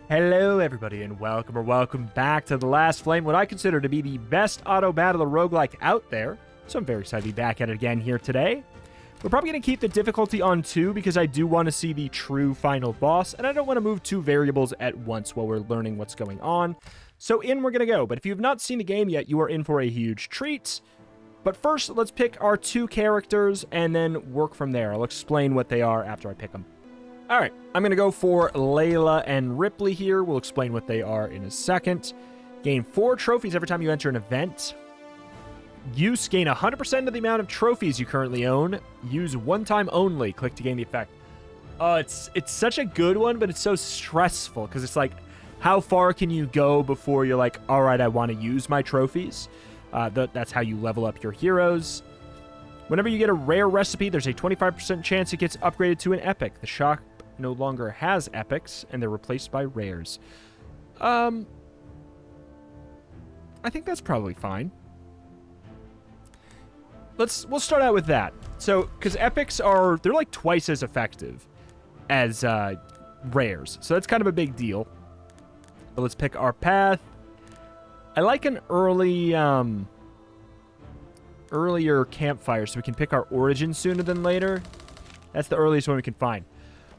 Hello everybody and welcome back to The Last Flame, what I consider to be the best Autobattler roguelike out there. So I'm very excited to be back at it again here today. We're probably going to keep the difficulty on 2 because I do want to see the true final boss, and I don't want to move 2 variables at once while we're learning what's going on. So in we're going to go, but if you have not seen the game yet, you are in for a huge treat. But first, let's pick our 2 characters and then work from there. I'll explain what they are after I pick them. Alright, I'm going to go for Layla and Ripley here. We'll explain what they are in a second. Gain 4 trophies every time you enter an event. Use gain 100% of the amount of trophies you currently own. Use one time only. Click to gain the effect. It's such a good one, but it's so stressful because it's like, how far can you go before you're like, alright, I want to use my trophies? That's how you level up your heroes. Whenever you get a rare recipe, there's a 25% chance it gets upgraded to an epic. The shop no longer has epics, and they're replaced by rares. I think that's probably fine. We'll start out with that. So, because epics they're like twice as effective as rares. So that's kind of a big deal. But let's pick our path. I like an earlier campfire so we can pick our origin sooner than later. That's the earliest one we can find.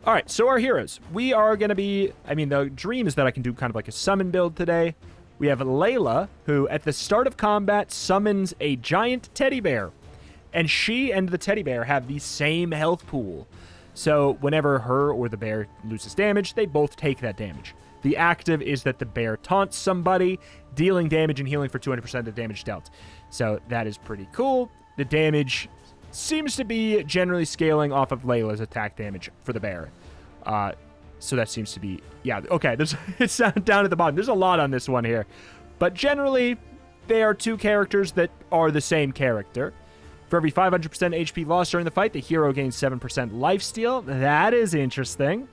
All right, so our heroes. We are going to be, the dream is that I can do kind of like a summon build today. We have Layla, who at the start of combat summons a giant teddy bear. And she and the teddy bear have the same health pool. So whenever her or the bear loses damage, they both take that damage. The active is that the bear taunts somebody, dealing damage and healing for 200% of the damage dealt. So that is pretty cool. The damage seems to be generally scaling off of Layla's attack damage for the bear. So that seems to be... Yeah, okay, it's down at the bottom. There's a lot on this one here. But generally, they are 2 characters that are the same character. For every 500% HP lost during the fight, the hero gains 7% lifesteal. That is interesting.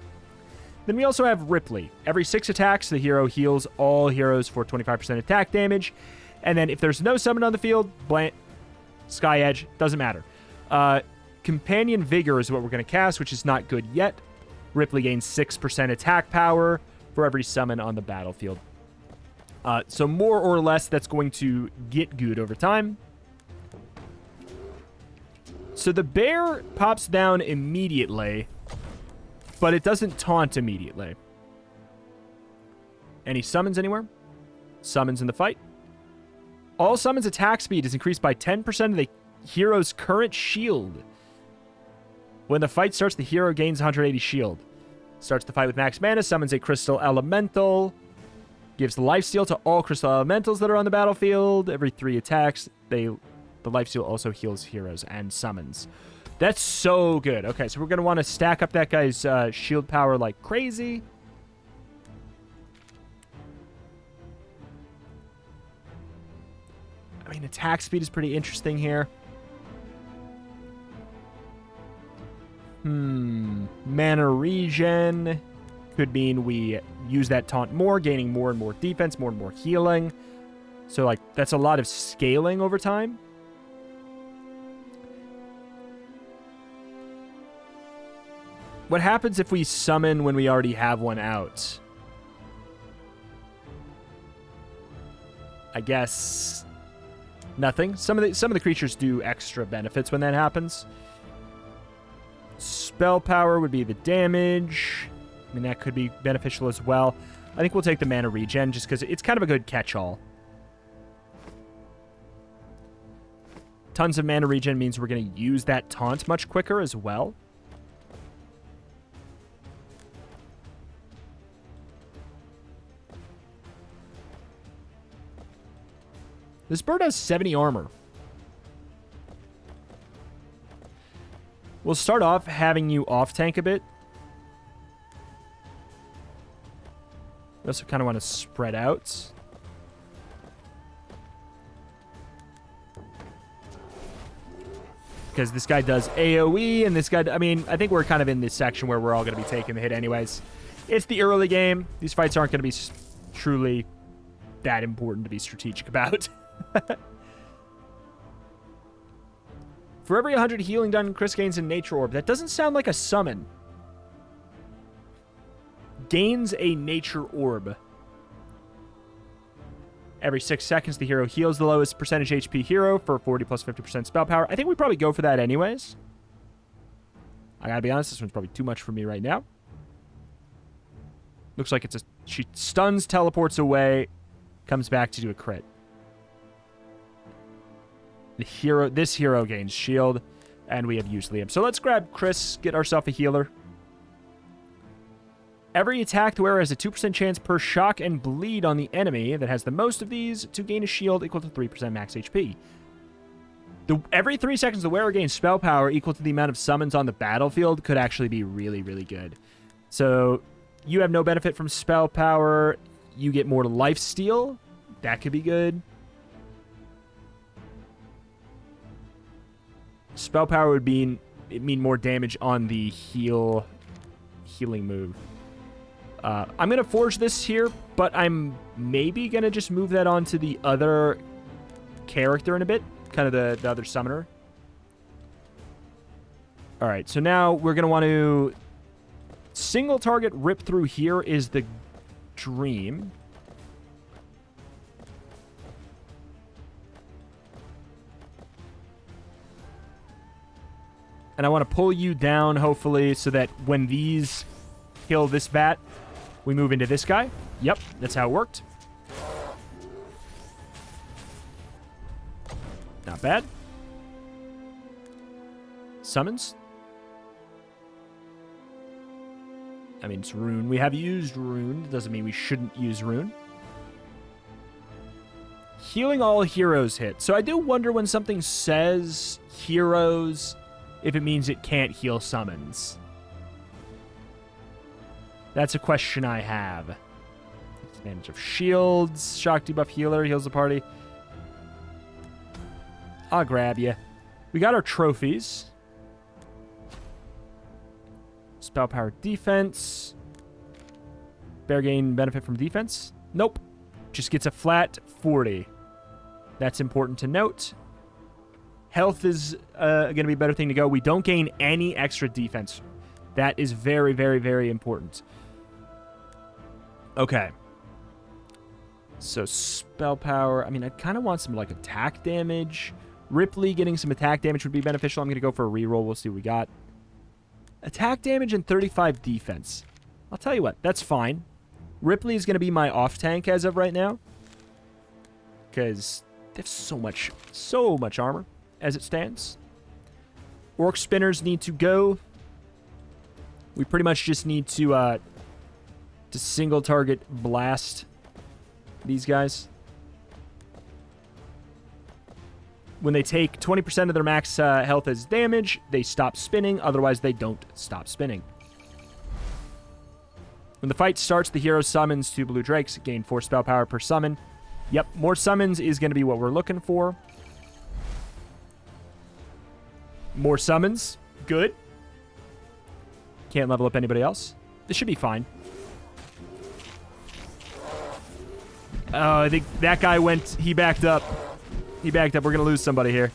Then we also have Ripley. Every 6 attacks, the hero heals all heroes for 25% attack damage. And then if there's no summon on the field, Sky Edge, doesn't matter. Companion Vigor is what we're going to cast, which is not good yet. Ripley gains 6% attack power for every summon on the battlefield. So more or less, that's going to get good over time. So the bear pops down immediately, but it doesn't taunt immediately. Any summons anywhere? Summons in the fight. All summons attack speed is increased by 10% of the hero's current shield. When the fight starts, the hero gains 180 shield. Starts the fight with max mana, summons a crystal elemental. Gives the lifesteal to all crystal elementals that are on the battlefield. Every 3 attacks, the lifesteal also heals heroes and summons. That's so good. Okay, so we're going to want to stack up that guy's shield power like crazy. Attack speed is pretty interesting here. Mana regen could mean we use that taunt more, gaining more and more defense, more and more healing. So, that's a lot of scaling over time. What happens if we summon when we already have one out? I guess nothing. Some of the creatures do extra benefits when that happens. Spell power would be the damage. That could be beneficial as well. I think we'll take the mana regen just because it's kind of a good catch-all. Tons of mana regen means we're going to use that taunt much quicker as well. This bird has 70 armor. We'll start off having you off-tank a bit. We also kind of want to spread out. Because this guy does AoE, and this guy... I think we're kind of in this section where we're all going to be taking the hit anyways. It's the early game. These fights aren't going to be truly that important to be strategic about. For every 100 healing done, Chris gains a nature orb. That doesn't sound like a summon. gains a nature orb. Every 6 seconds, the hero heals the lowest percentage HP hero for 40 plus 50% spell power. I think we probably go for that anyways. I gotta be honest, this one's probably too much for me right now. Looks like it's a... She stuns, teleports away, comes back to do a crit. This hero gains shield, and we have used Liam. So let's grab Chris, get ourselves a healer. Every attacked wearer has a 2% chance per shock and bleed on the enemy that has the most of these to gain a shield equal to 3% max HP. Every 3 seconds, the wearer gains spell power equal to the amount of summons on the battlefield could actually be really, really good. So you have no benefit from spell power. You get more lifesteal. That could be good. Spell power would mean more damage on the healing move. I'm going to forge this here, but I'm maybe going to just move that on to the other character in a bit. Kind of the other summoner. All right, so now we're going to want to... Single target rip through here is the dream. And I want to pull you down, hopefully, so that when these kill this bat, we move into this guy. Yep, that's how it worked. Not bad. Summons. I mean, it's Rune. We have used Rune. Doesn't mean we shouldn't use Rune. Healing all heroes hit. So I do wonder when something says heroes, if it means it can't heal summons. That's a question I have. Advantage of shields. Shock debuff healer heals the party. I'll grab you. We got our trophies. Spell power defense. Bear gain benefit from defense. Nope. Just gets a flat 40. That's important to note. Health is going to be a better thing to go. We don't gain any extra defense. That is very, very, very important. Okay. So spell power. I mean, I kind of want some like attack damage. Ripley getting some attack damage would be beneficial. I'm going to go for a reroll. We'll see what we got. Attack damage and 35 defense. I'll tell you what. That's fine. Ripley is going to be my off tank as of right now. Because they have so much armor as it stands. Orc spinners need to go. We pretty much just need to single target blast these guys. When they take 20% of their max health as damage, they stop spinning. Otherwise, they don't stop spinning. When the fight starts, the hero summons 2 blue drakes, gain 4 spell power per summon. Yep, more summons is going to be what we're looking for. More summons. Good. Can't level up anybody else. This should be fine. Oh, I think that guy went... He backed up. He backed up. We're going to lose somebody here.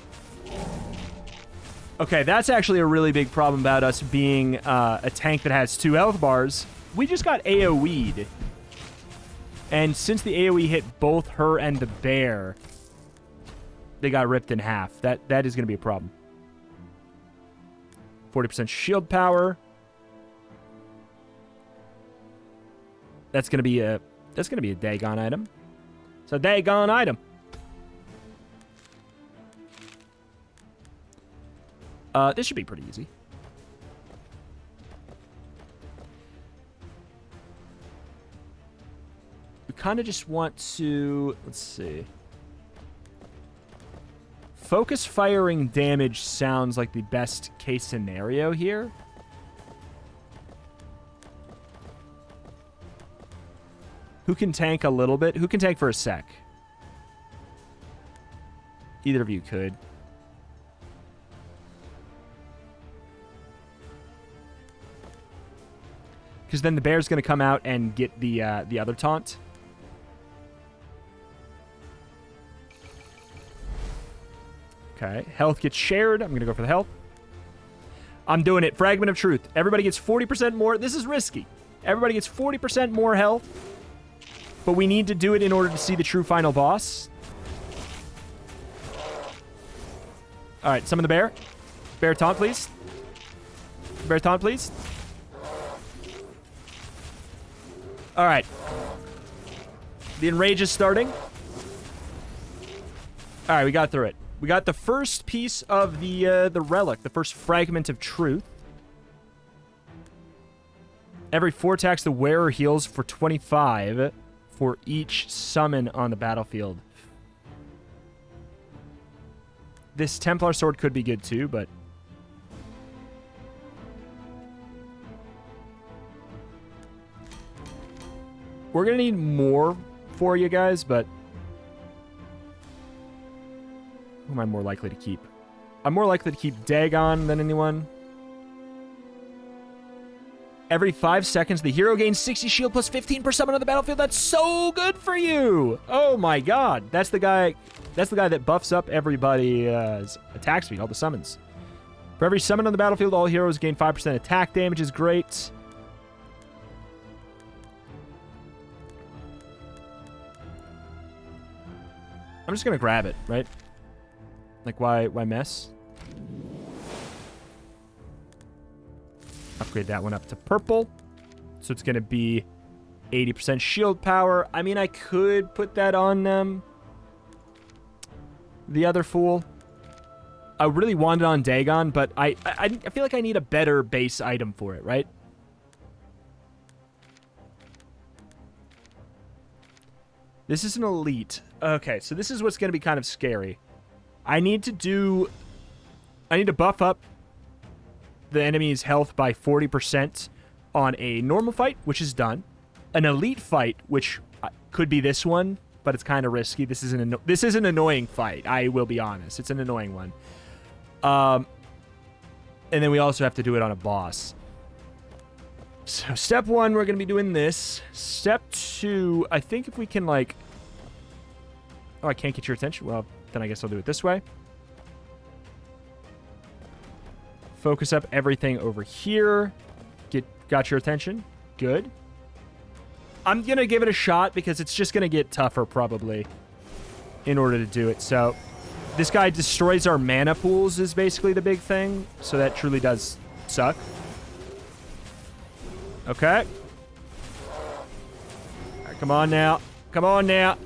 Okay, that's actually a really big problem about us being a tank that has 2 health bars. We just got AoE'd. And since the AoE hit both her and the bear, they got ripped in half. That is going to be a problem. 40% shield power. That's going to be a Dagon item. It's a Dagon item. This should be pretty easy. We kind of just want to... Let's see. Focus firing damage sounds like the best case scenario here. Who can tank a little bit? Who can tank for a sec? Either of you could. Because then the bear's going to come out and get the other taunt. Okay, health gets shared. I'm going to go for the health. I'm doing it. Fragment of truth. Everybody gets 40% more. This is risky. Everybody gets 40% more health. But we need to do it in order to see the true final boss. All right, summon the bear. Bear taunt, please. Bear taunt, please. All right. The enrage is starting. All right, we got through it. We got the first piece of the relic, the first fragment of truth. Every 4 attacks, the wearer heals for 25 for each summon on the battlefield. This Templar sword could be good too, but... we're going to need more for you guys, but... who am I more likely to keep? I'm more likely to keep Dagon than anyone. Every 5 seconds, the hero gains 60 shield plus 15% summon on the battlefield. That's so good for you. Oh my god. That's the guy that buffs up everybody's attack speed, all the summons. For every summon on the battlefield, all heroes gain 5% attack damage is great. I'm just going to grab it, right? Like, why mess? Upgrade that one up to purple. So it's going to be 80% shield power. I mean, I could put that on the other fool. I really want it on Dagon, but I feel like I need a better base item for it, right? This is an elite. Okay, so this is what's going to be kind of scary. I need to buff up the enemy's health by 40% on a normal fight, which is done. An elite fight, which could be this one, but it's kind of risky. This is an annoying fight. I will be honest. It's an annoying one. And then we also have to do it on a boss. So step 1, we're going to be doing this. Step 2, I think if we can like... oh, I can't get your attention. Well, then I guess I'll do it this way. Focus up everything over here. Got your attention. Good. I'm going to give it a shot because it's just going to get tougher probably in order to do it. So this guy destroys our mana pools is basically the big thing. So that truly does suck. Okay. All right, come on now. Come on now.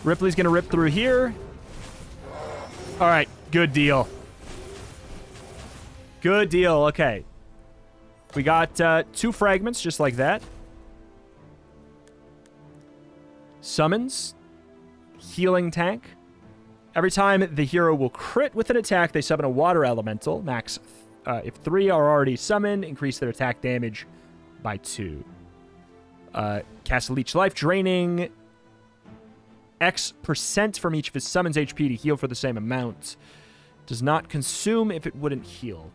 Ripley's going to rip through here. All right. Good deal. Good deal. Okay. We got 2 fragments just like that. Summons. Healing tank. Every time the hero will crit with an attack, they summon a water elemental. Max. If 3 are already summoned, increase their attack damage by 2. Cast a leech life, draining X% from each of his summons HP to heal for the same amount. Does not consume if it wouldn't heal.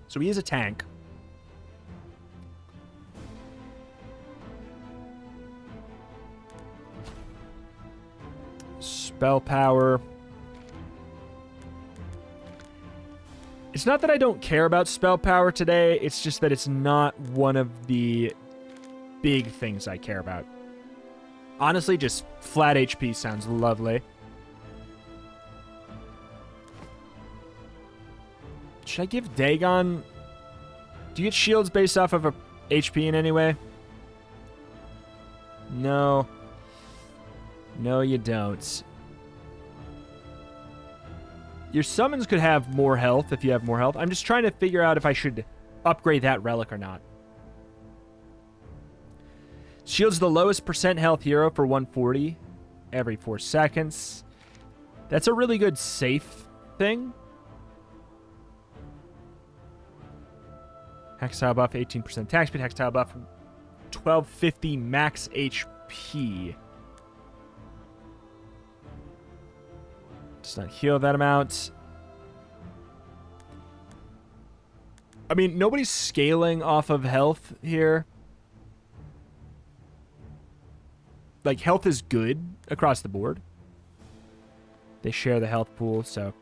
So he is a tank. Spell power. It's not that I don't care about spell power today. It's just that it's not one of the big things I care about. Honestly, just flat HP sounds lovely. Should I give Dagon... do you get shields based off of a HP in any way? No. No, you don't. Your summons could have more health if you have more health. I'm just trying to figure out if I should upgrade that relic or not. Shields the lowest % health hero for 140 every 4 seconds. That's a really good safe thing. Hextile buff, 18% attack speed. Hextile buff, 1250 max HP. Does not heal that amount. I mean, nobody's scaling off of health here. Like, health is good across the board. They share the health pool, so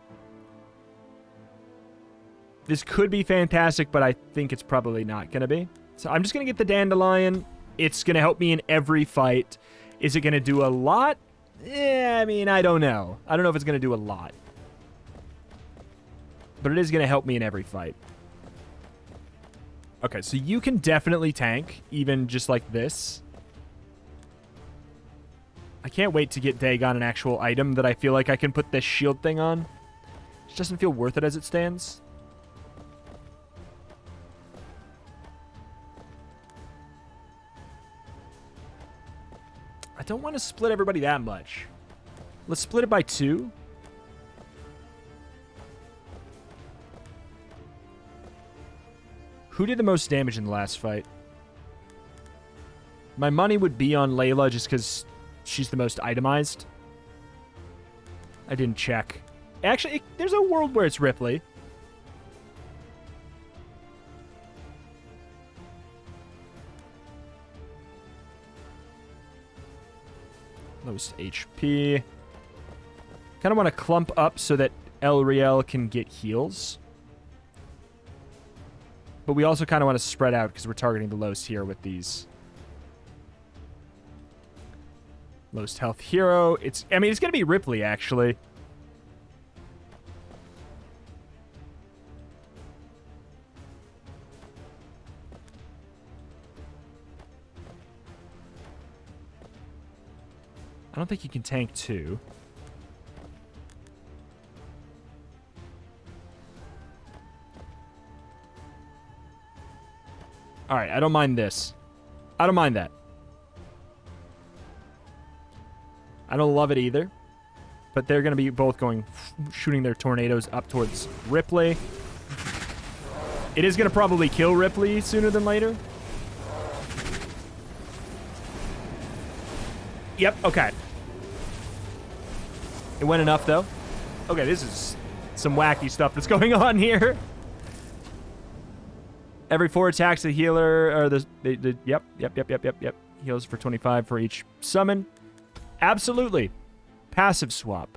This could be fantastic, but I think it's probably not going to be. So I'm just going to get the Dandelion. It's going to help me in every fight. Is it going to do a lot? I mean, I don't know. I don't know if it's going to do a lot. But it is going to help me in every fight. Okay, so you can definitely tank, even just like this. I can't wait to get Dagon an actual item that I feel like I can put this shield thing on. It just doesn't feel worth it as it stands. I don't want to split everybody that much. Let's split it by 2. Who did the most damage in the last fight? My money would be on Layla just because she's the most itemized. I didn't check. Actually, there's a world where it's Ripley. Most HP. Kind of want to clump up so that Elriel can get heals. But we also kind of want to spread out because we're targeting the lowest here with these. Lowest health hero. I mean, it's going to be Ripley, actually. I don't think you can tank 2. All right, I don't mind this. I don't mind that. I don't love it either. But they're going to be both going, shooting their tornadoes up towards Ripley. It is going to probably kill Ripley sooner than later. Yep, okay. It went enough, though. Okay, this is some wacky stuff that's going on here. Every 4 attacks, the healer, or yep. Heals for 25 for each summon. Absolutely. Passive swap.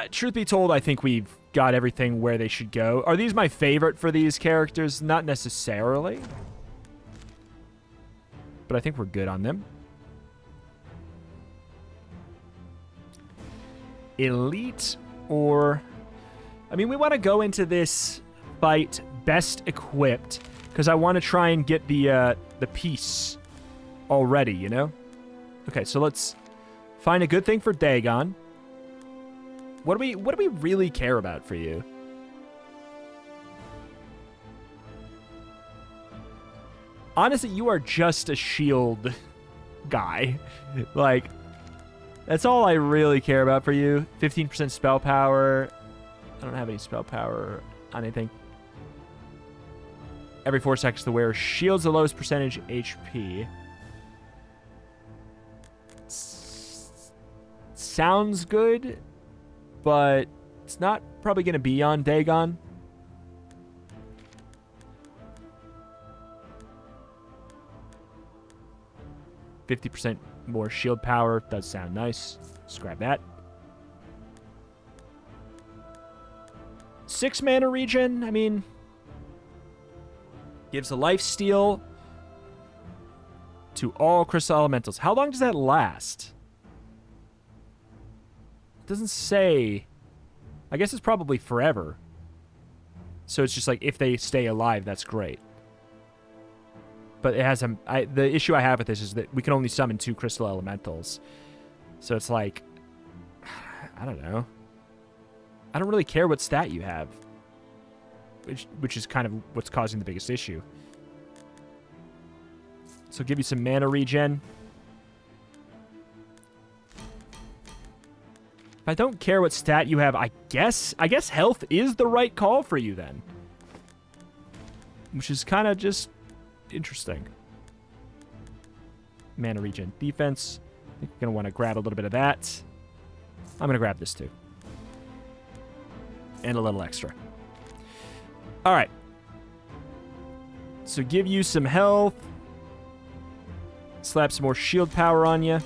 Truth be told, I think we've got everything where they should go. Are these my favorite for these characters? Not necessarily. But I think we're good on them. Elite or... I mean, we want to go into this fight best equipped because I want to try and get the piece already, you know? Okay, so let's find a good thing for Dagon. What do we really care about for you? Honestly, you are just a shield guy. Like, that's all I really care about for you. 15% spell power. I don't have any spell power on anything. Every 4 seconds, the wearer shields the lowest percentage HP. Sounds good, but it's not probably going to be on Dagon. %50 more shield power. Does sound nice. Let's grab that. 6 mana regen. I mean, gives a life steal to all crystal elementals. How long does that last? It doesn't say. I guess it's probably forever. So it's just like if they stay alive, that's great. But it has the issue I have with this is that we can only summon 2 crystal elementals. So it's like, I don't know. I don't really care what stat you have. Which is kind of what's causing the biggest issue. So give you some mana regen. If I don't care what stat you have, I guess health is the right call for you then. Which is kind of just interesting. Mana regen defense. I think we're going to want to grab a little bit of that. I'm going to grab this too. And a little extra. All right. So give you some health. Slap some more shield power on you.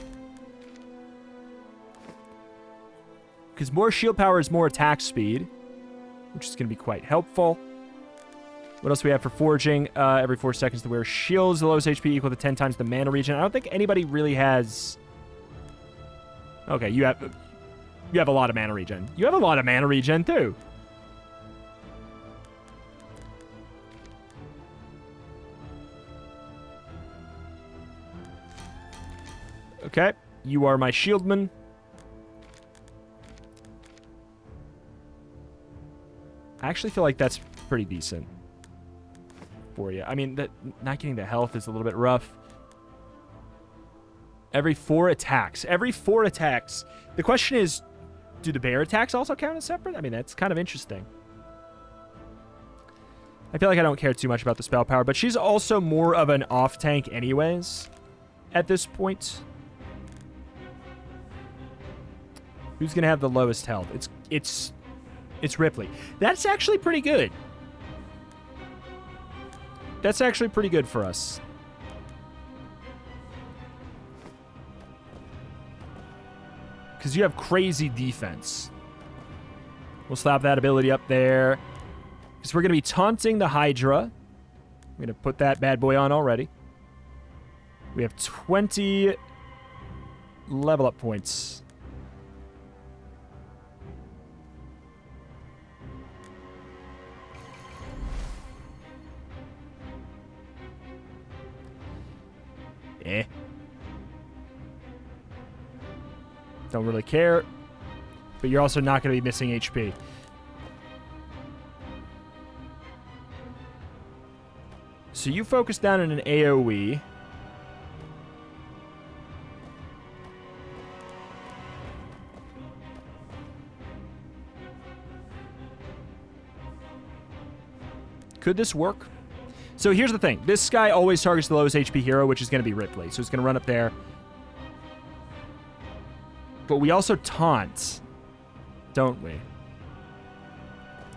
Because more shield power is more attack speed. which is going to be quite helpful. What else do we have for forging? Every 4 seconds to wear shields. The lowest HP equal to 10 times the mana regen. I don't think anybody really has... Okay, you have a lot of mana regen. You have a lot of mana regen, too. Okay, you are my shieldman. I actually feel like that's pretty decent for you. I mean, not getting the health is a little bit rough. Every 4 attacks. Every 4 attacks. The question is, do the bear attacks also count as separate? I mean, that's kind of interesting. I feel like I don't care too much about the spell power, but she's also more of an off-tank anyways at this point. Who's going to have the lowest health? It's Ripley. That's actually pretty good. That's actually pretty good for us. Because you have crazy defense. We'll slap that ability up there. Because we're going to be taunting the Hydra. I'm going to put that bad boy on already. We have 20 level up points. Don't really care. But you're also not going to be missing HP. So you focus down in an AoE. Could this work? So here's the thing. This guy always targets the lowest HP hero, which is going to be Ripley. So it's going to run up there. But we also taunt, don't we?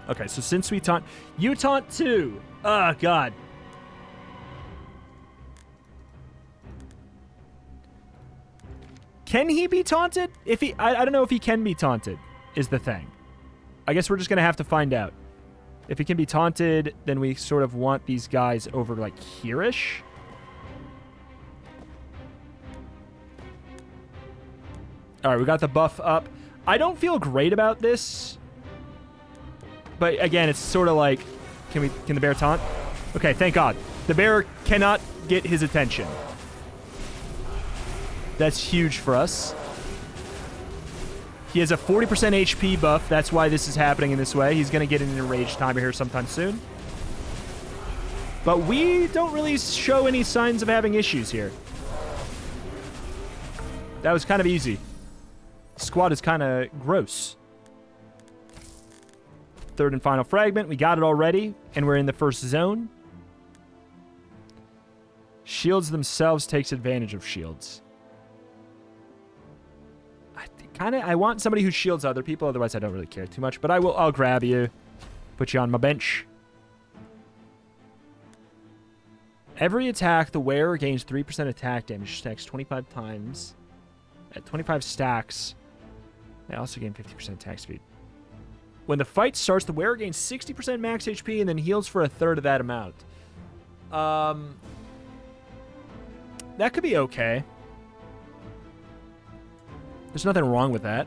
Okay, so since we taunt... You taunt too! Oh, God. Can he be taunted? I don't know if he can be taunted, is the thing. I guess we're just going to have to find out. If he can be taunted, then we sort of want these guys over, like, here-ish. All right, we got the buff up. I don't feel great about this. But, again, it's sort of like, can the bear taunt? Okay, thank God. The bear cannot get his attention. That's huge for us. He has a 40% HP buff. That's why this is happening in this way. He's going to get an enraged timer here sometime soon. But we don't really show any signs of having issues here. That was kind of easy. Squad is kind of gross. Third and final fragment. We got it already, and we're in the first zone. Shields themselves takes advantage of shields. I want somebody who shields other people, otherwise I don't really care too much. But I'll grab you, put you on my bench. Every attack, the wearer gains 3% attack damage, stacks 25 times. At 25 stacks, they also gain 50% attack speed. When the fight starts, the wearer gains 60% max HP and then heals for a third of that amount. That could be okay. There's nothing wrong with that.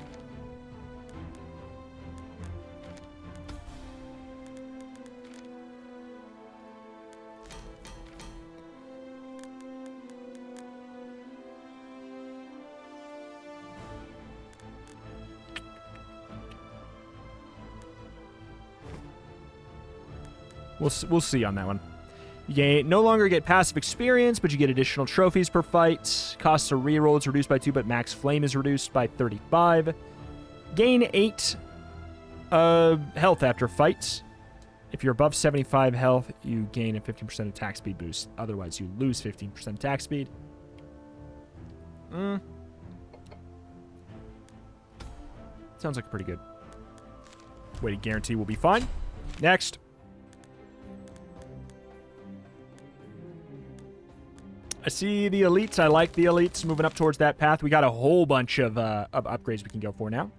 We'll see on that one. You no longer get passive experience, but you get additional trophies per fight. Cost of reroll is reduced by 2, but max flame is reduced by 35. Gain 8 health after fight. If you're above 75 health, you gain a 15% attack speed boost. Otherwise, you lose 15% attack speed. Sounds like pretty good. Way to guarantee we'll be fine. Next. I see the elites. I like the elites moving up towards that path. We got a whole bunch of upgrades we can go for now.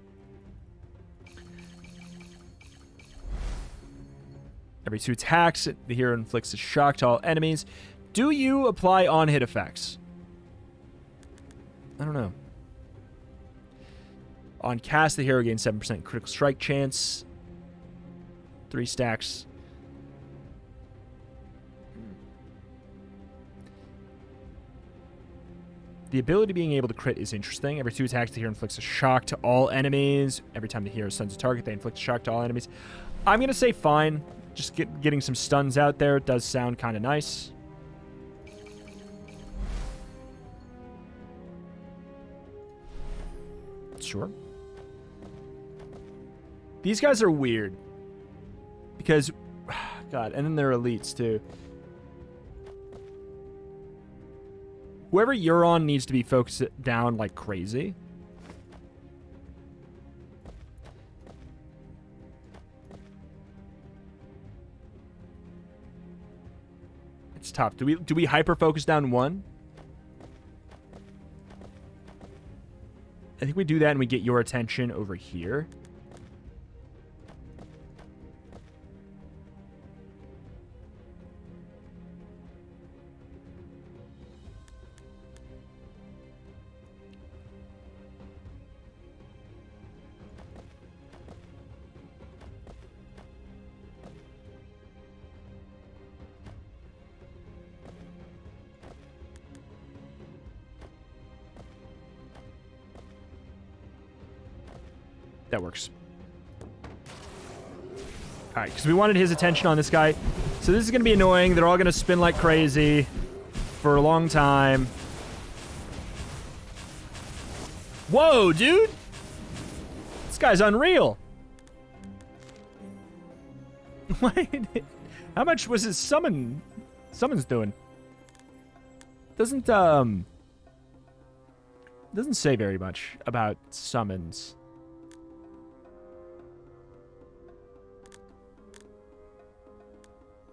Every 2 attacks, the hero inflicts a shock to all enemies. Do you apply on-hit effects? I don't know. On cast, the hero gains 7% critical strike chance. 3 stacks. The ability being able to crit is interesting. Every 2 attacks, the hero inflicts a shock to all enemies. Every time the hero stuns a target, they inflict a shock to all enemies. I'm going to say fine. Just getting some stuns out there does sound kind of nice. Sure. These guys are weird. Because, God, and then they're elites too. Whoever you're on needs to be focused down like crazy. It's tough. Do we hyper focus down one? I think we do that and we get your attention over here. That works. All right, because we wanted his attention on this guy. So this is going to be annoying. They're all going to spin like crazy for a long time. Whoa, dude! This guy's unreal. Wait, how much was his summons doing? Doesn't say very much about summons.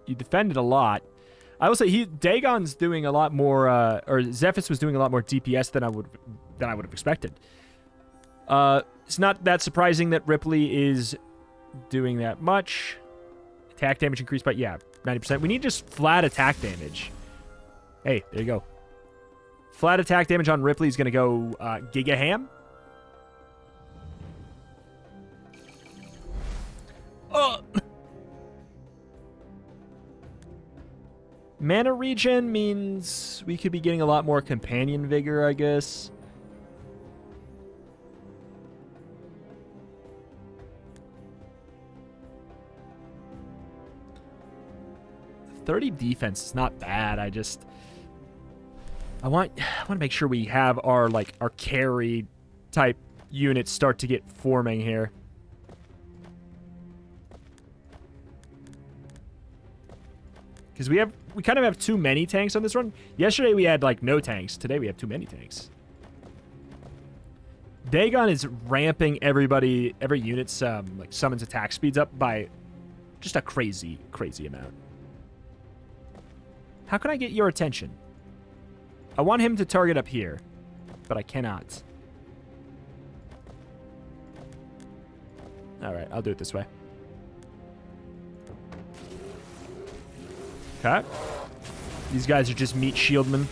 You defended a lot. I will say Dagon's doing a lot more, or Zephyrus was doing a lot more DPS than I would have expected. It's not that surprising that Ripley is doing that much. Attack damage increased by 90%. We need just flat attack damage. Hey, there you go. Flat attack damage on Ripley is going to go Giga Ham. Mana regen means we could be getting a lot more companion vigor, I guess. $30 defense is not bad. I want to make sure we have our carry type units start to get forming here. Because we kind of have too many tanks on this run. Yesterday we had no tanks. Today we have too many tanks. Dagon is ramping every unit's summons attack speeds up by just a crazy amount. How can I get your attention? I want him to target up here, but I cannot. All right, I'll do it this way. Okay. These guys are just meat shieldmen.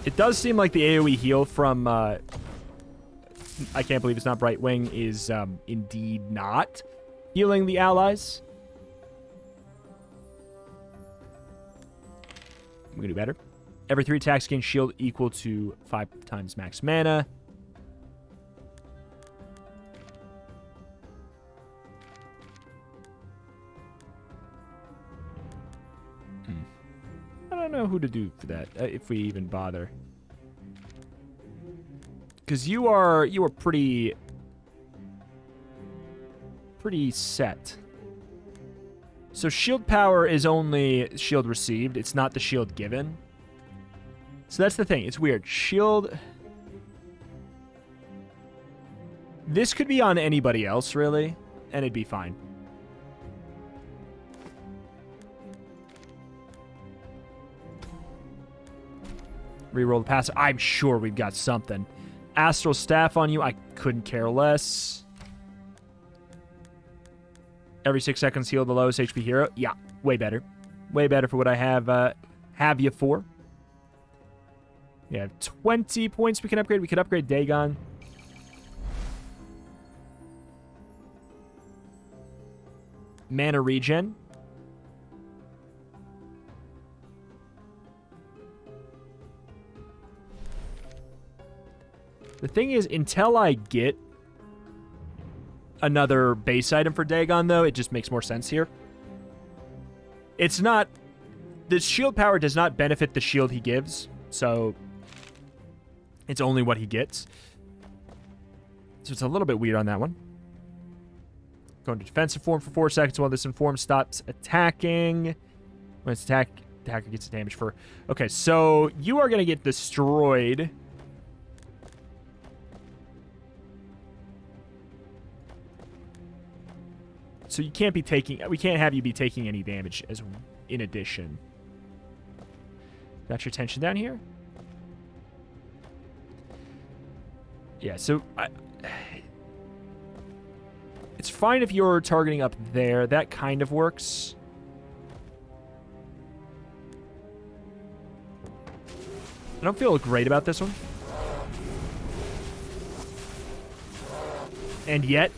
It does seem like the AoE heal from, I can't believe it's not Brightwing, is indeed not healing the allies. I'm gonna do better. Every 3 attacks gain shield equal to 5 times max mana. I don't know who to do for that, if we even bother. Because you are pretty set. So shield power is only shield received. It's not the shield given. So that's the thing. It's weird. Shield. This could be on anybody else, really, and it'd be fine. Reroll the pass. I'm sure we've got something. Astral Staff on you. I couldn't care less. Every 6 seconds heal the lowest HP hero. Yeah, way better. Way better for what I have you for. We have 20 points we can upgrade. We could upgrade Dagon. Mana regen. The thing is, until I get another base item for Dagon, though, it just makes more sense here. It's not... The shield power does not benefit the shield he gives, so it's only what he gets. So it's a little bit weird on that one. Going to defensive form for 4 seconds while this inform stops attacking. When it's attacker gets damage for... Okay, so you are going to get destroyed. So you can't be taking... We can't have you be taking any damage as in addition. Got your attention down here? Yeah, so... It's fine if you're targeting up there. That kind of works. I don't feel great about this one. And yet...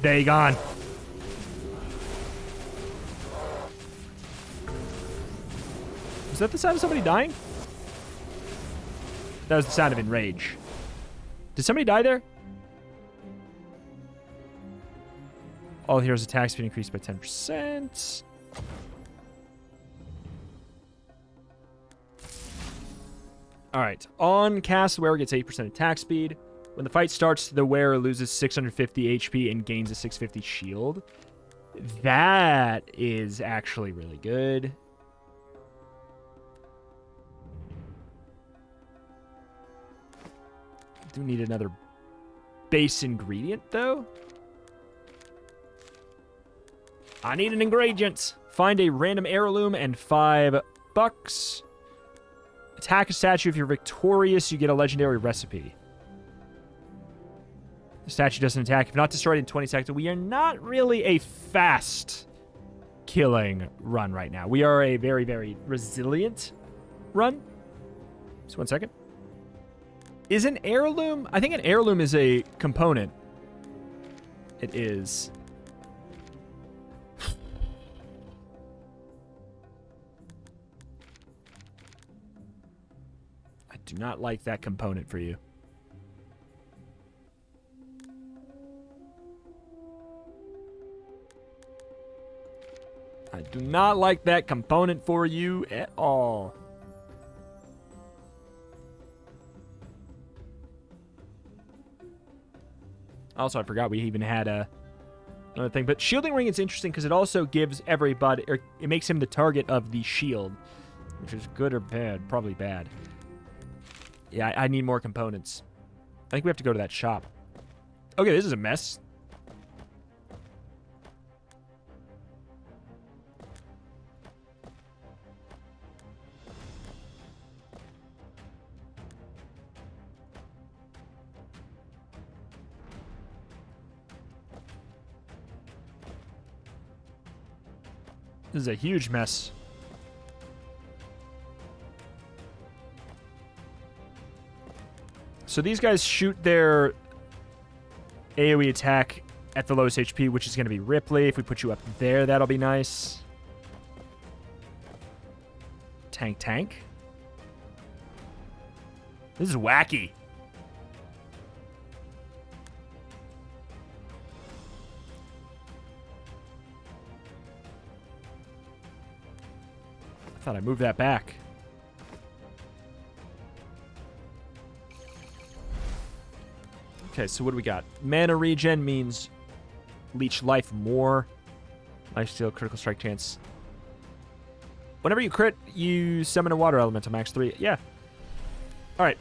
Dagon. Was that the sound of somebody dying? That was the sound of enrage. Did somebody die there? All heroes' attack speed increased by 10%. Alright. On cast, the wearer gets 8% attack speed. When the fight starts, the wearer loses 650 HP and gains a 650 shield. That is actually really good. Do need another base ingredient, though. I need an ingredient. Find a random heirloom and $5. Attack a statue. If you're victorious, you get a legendary recipe. The statue doesn't attack if not destroyed in 20 seconds. We are not really a fast killing run right now. We are a very, very resilient run. Just 1 second. Is an heirloom... I think an heirloom is a component. It is. I do not like that component for you. I do not like that component for you at all. Also, I forgot we even had another thing. But Shielding Ring is interesting because it also gives everybody... Or it makes him the target of the shield. Which is good or bad? Probably bad. Yeah, I need more components. I think we have to go to that shop. Okay, this is a mess. This is a huge mess. So these guys shoot their AoE attack at the lowest HP, which is going to be Ripley. If we put you up there, that'll be nice. Tank. This is wacky. I thought I moved that back. Okay, so what do we got? Mana regen means leech life more. Lifesteal, critical strike chance. Whenever you crit, you summon a water elemental, max 3. Yeah. Alright,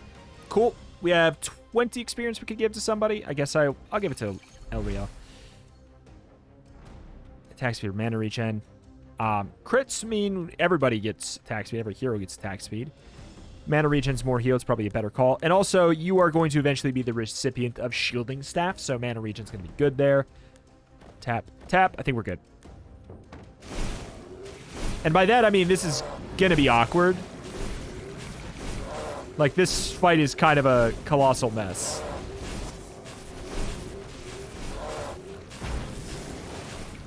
cool. We have 20 experience we could give to somebody. I guess I'll give it to Elriel. Attack speed, mana regen. Crits mean everybody gets attack speed. Every hero gets attack speed. Mana regen's more heal. It's probably a better call. And also, you are going to eventually be the recipient of shielding staff, so mana regen's going to be good there. Tap, tap. I think we're good. And by that, I mean this is going to be awkward. Like, this fight is kind of a colossal mess.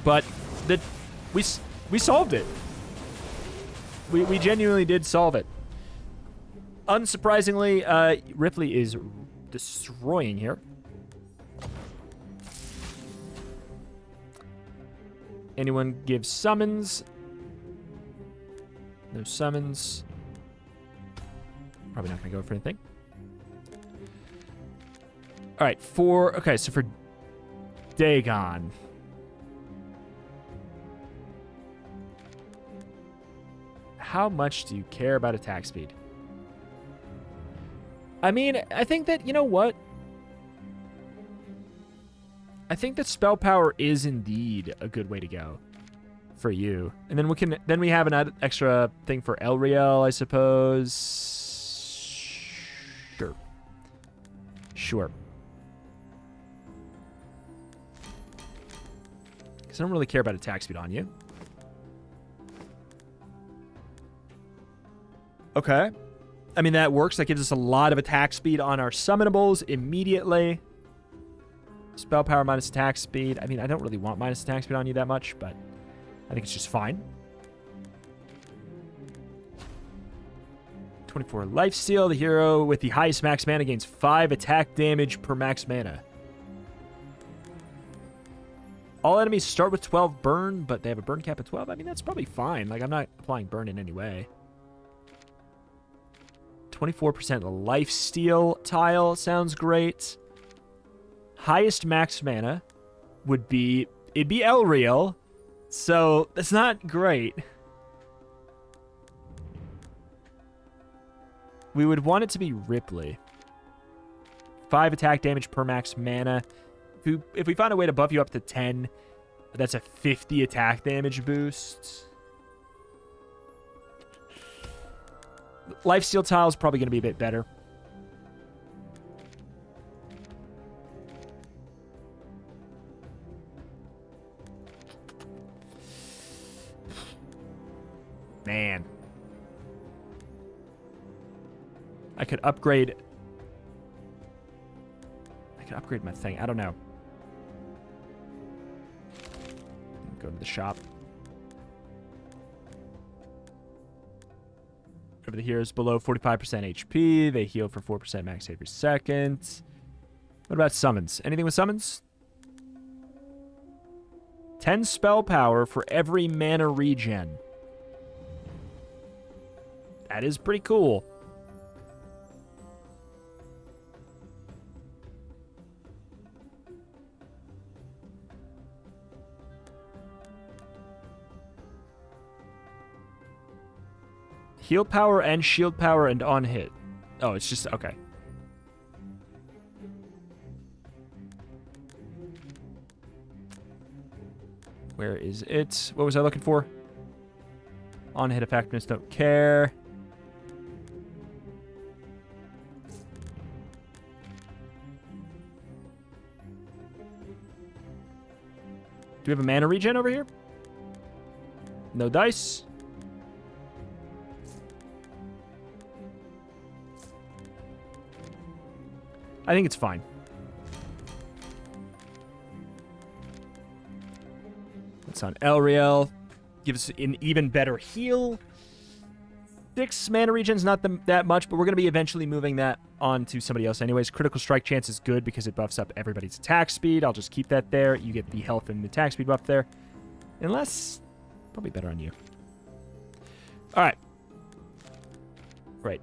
But we solved it. We genuinely did solve it. Unsurprisingly, Ripley is destroying here. Anyone give summons? No summons. Probably not going to go for anything. All right, okay, so for Dagon. How much do you care about attack speed? I mean, I think that, you know what? I think that spell power is indeed a good way to go for you. And then we have an extra thing for Elriel, I suppose. Sure. Because I don't really care about attack speed on you. Okay. I mean, that works. That gives us a lot of attack speed on our summonables immediately. Spell power minus attack speed. I mean, I don't really want minus attack speed on you that much, but I think it's just fine. 24 lifesteal. The hero with the highest max mana gains 5 attack damage per max mana. All enemies start with 12 burn, but they have a burn cap of 12. I mean, that's probably fine. Like, I'm not applying burn in any way. 24% lifesteal tile sounds great. Highest max mana would be... It'd be Elriel, so that's not great. We would want it to be Ripley. 5 attack damage per max mana. If we find a way to buff you up to 10, that's a 50 attack damage boost. Lifesteal tile is probably going to be a bit better. Man. I could upgrade my thing. I don't know. Go to the shop. Over the heroes below 45% HP. They heal for 4% max every second. What about summons? Anything with summons? 10 spell power for every mana regen. That is pretty cool. Heal power and shield power and on hit. Oh, it's just... Okay. Where is it? What was I looking for? On hit effectiveness, don't care. Do we have a mana regen over here? No dice. I think it's fine. That's on Elriel. Gives us an even better heal. 6 mana regen's not that much, but we're going to be eventually moving that on to somebody else anyways. Critical strike chance is good because it buffs up everybody's attack speed. I'll just keep that there. You get the health and attack speed buff there. Unless... Probably better on you. Alright. Right.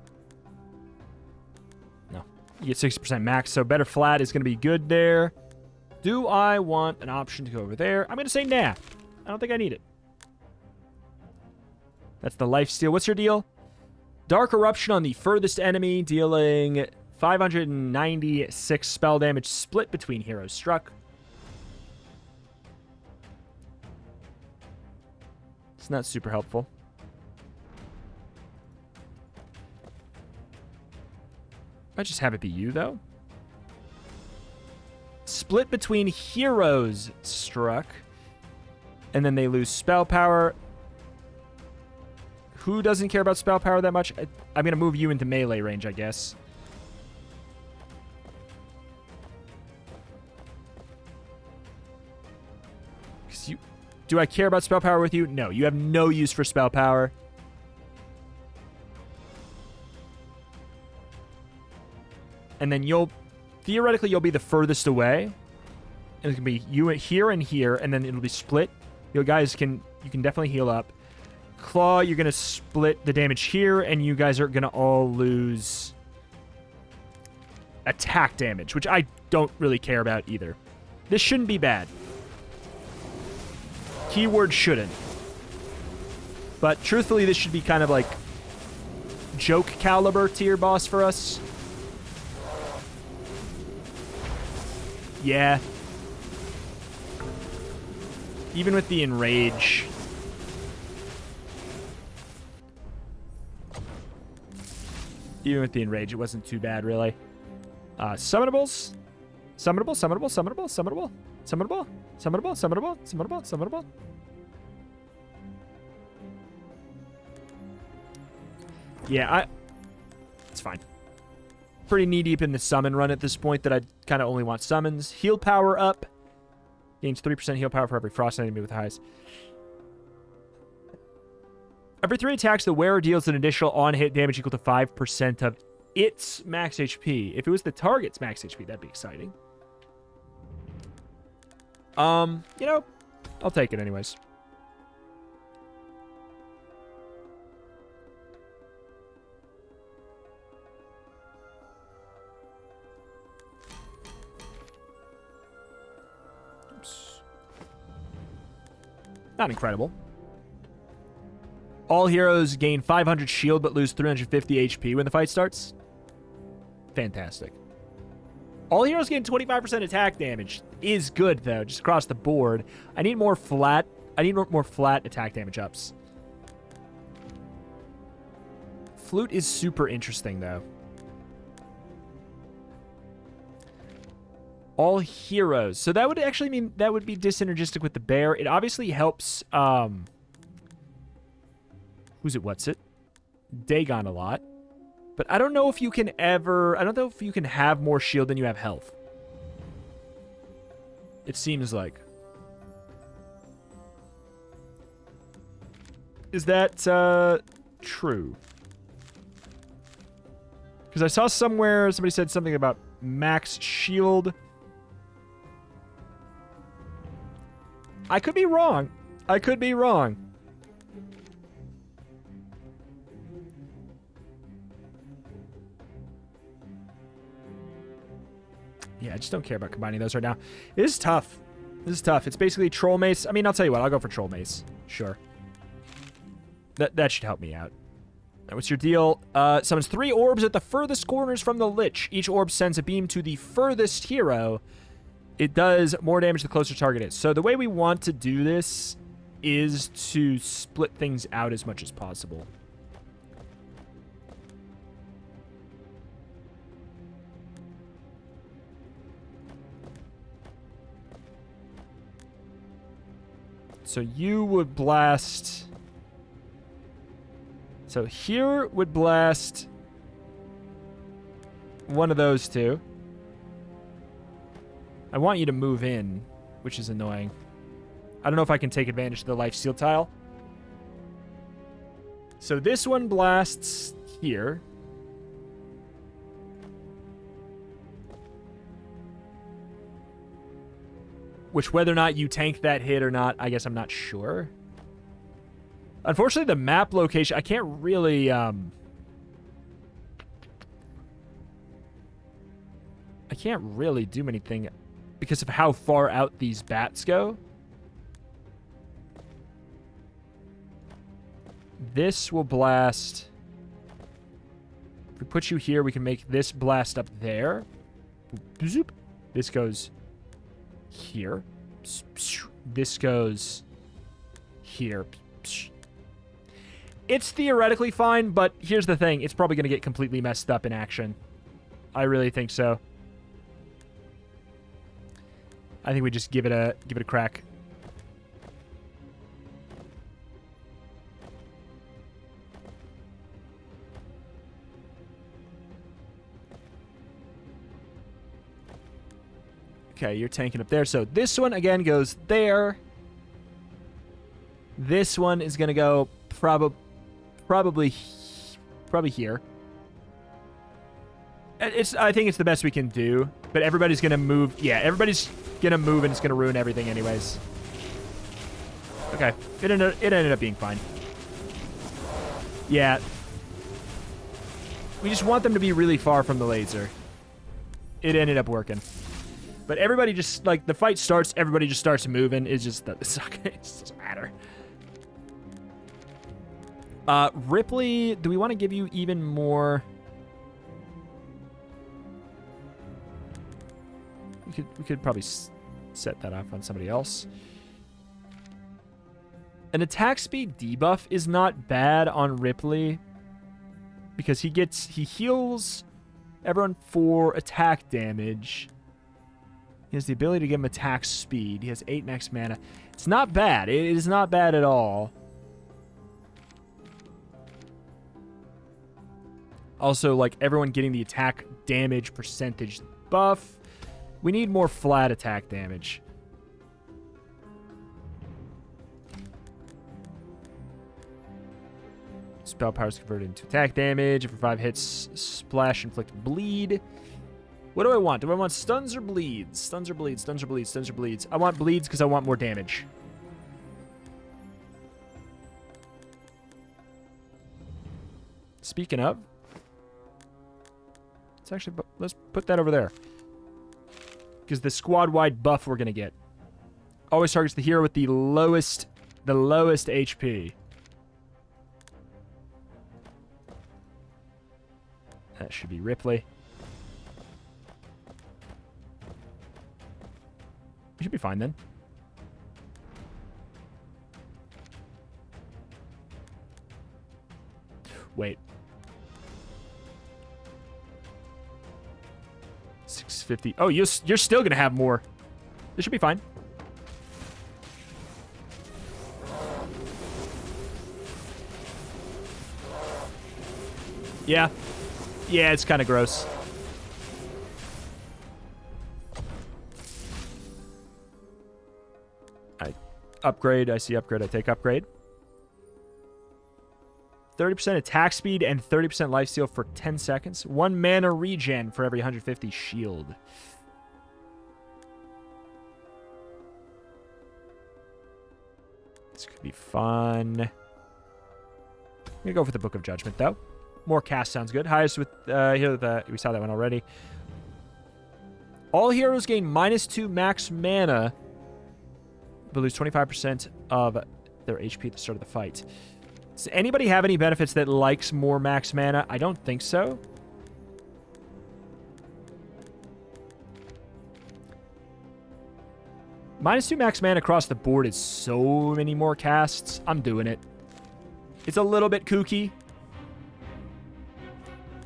No. You get 60% max, so better flat is going to be good there. Do I want an option to go over there? I'm going to say nah. I don't think I need it. That's the lifesteal. What's your deal? Dark Eruption on the furthest enemy, dealing 596 spell damage split between heroes struck. It's not super helpful. Might just have it be you, though. Split between heroes struck. And then they lose spell power. Who doesn't care about spell power that much? I'm going to move you into melee range, I guess. Do I care about spell power with you? No, you have no use for spell power. And then theoretically, you'll be the furthest away. And it can be you here and here, and then it'll be split. You can definitely heal up. Claw, you're going to split the damage here, and you guys are going to all lose attack damage, which I don't really care about either. This shouldn't be bad. Keyword shouldn't. But truthfully, this should be kind of like joke caliber tier boss for us. Yeah. Even with the enrage. Even with the enrage, it wasn't too bad, really. Summonables. Summonable, summonable, summonable, summonable. Summonable, summonable, summonable, summonable, summonable. Yeah, it's fine. Pretty knee-deep in the summon run at this point that I kind of only want summons. Heal power up. Gains 3% heal power for every frost enemy with highs. Every 3 attacks, the wearer deals an additional on-hit damage equal to 5% of its max HP. If it was the target's max HP, that'd be exciting. You know, I'll take it anyways. Oops. Not incredible. All heroes gain 500 shield but lose 350 HP when the fight starts. Fantastic. All heroes gain 25% attack damage. Is good, though, just across the board. I need more flat attack damage ups. Flute is super interesting, though. All heroes. So that would actually mean that would be disynergistic with the bear. It obviously helps, who's it, what's it? Dagon a lot. But I don't know if you can ever... I don't know if you can have more shield than you have health. It seems like. Is that true? Because I saw somewhere somebody said something about max shield. I could be wrong. I could be wrong. Yeah, I just don't care about combining those right now. It is tough. This is tough. It's basically Troll Mace. I mean, I'll tell you what. I'll go for Troll Mace. Sure. That should help me out. Now, what's your deal? Summons 3 orbs at the furthest corners from the Lich. Each orb sends a beam to the furthest hero. It does more damage the closer target is. So the way we want to do this is to split things out as much as possible. So you would blast... So here would blast one of those two. I want you to move in, which is annoying. I don't know if I can take advantage of the life steal tile. So this one blasts here. Which, whether or not you tank that hit or not, I guess I'm not sure. Unfortunately, the map location, I can't really, I can't really do anything because of how far out these bats go. This will blast. If we put you here, we can make this blast up there. This goes here. This goes here. It's theoretically fine, but here's the thing. It's probably going to get completely messed up in action. I really think so. I think we just give it a crack. Okay, you're tanking up there. So this one, again, goes there. This one is going to go probably here. I think it's the best we can do. But everybody's going to move. Yeah, everybody's going to move, and it's going to ruin everything anyways. Okay, it ended up being fine. Yeah. We just want them to be really far from the laser. It ended up working. But everybody just, like, the fight starts, everybody just starts moving. It's just, it doesn't matter. Ripley, do we want to give you even more? We could probably set that up on somebody else. An attack speed debuff is not bad on Ripley because he heals everyone for attack damage. He has the ability to give him attack speed. He has 8 max mana. It's not bad. It is not bad at all. Also, like, everyone getting the attack damage percentage buff. We need more flat attack damage. Spell power is converted into attack damage. After 5 hits, splash, inflict, bleed. What do I want? Do I want stuns or bleeds? Stuns or bleeds, stuns or bleeds, stuns or bleeds. I want bleeds because I want more damage. Speaking of, let's put that over there. Because the squad-wide buff we're going to get always targets the hero with the lowest HP. That should be Ripley. We should be fine then. Wait. 650. Oh, you're still going to have more. This should be fine. Yeah. Yeah, it's kind of gross. Upgrade. I see upgrade. I take upgrade. 30% attack speed and 30% lifesteal for 10 seconds. 1 mana regen for every 150 shield. This could be fun. I'm gonna go for the Book of Judgment though. More cast sounds good. Highest with here. We saw that one already. All heroes gain -2 max mana, but lose 25% of their HP at the start of the fight. Does anybody have any benefits that likes more max mana? I don't think so. -2 max mana across the board is so many more casts. I'm doing it. It's a little bit kooky.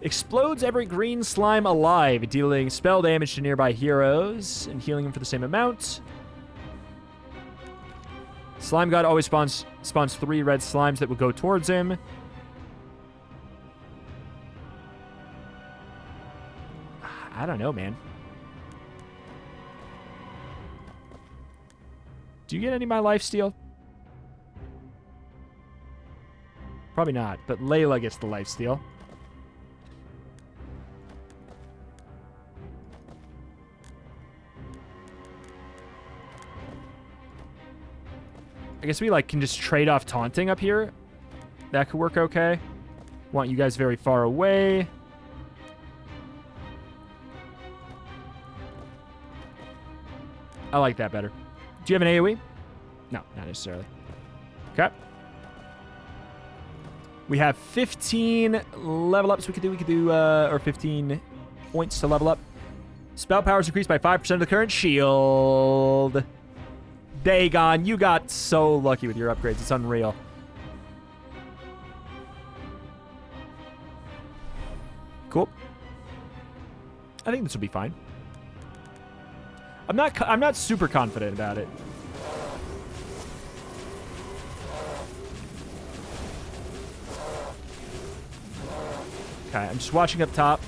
Explodes every green slime alive, dealing spell damage to nearby heroes and healing them for the same amount. Slime God always spawns 3 red slimes that will go towards him. I don't know, man. Do you get any of my lifesteal? Probably not, but Layla gets the lifesteal. I guess we can just trade off taunting up here. That could work okay. Want you guys very far away. I like that better. Do you have an AoE? No, not necessarily. Okay. We have 15 level ups we could do, or 15 points to level up. Spell power is increased by 5% of the current shield. Dagon, you got so lucky with your upgrades. It's unreal. Cool. I think this will be fine. I'm not super confident about it. Okay, I'm just watching up top.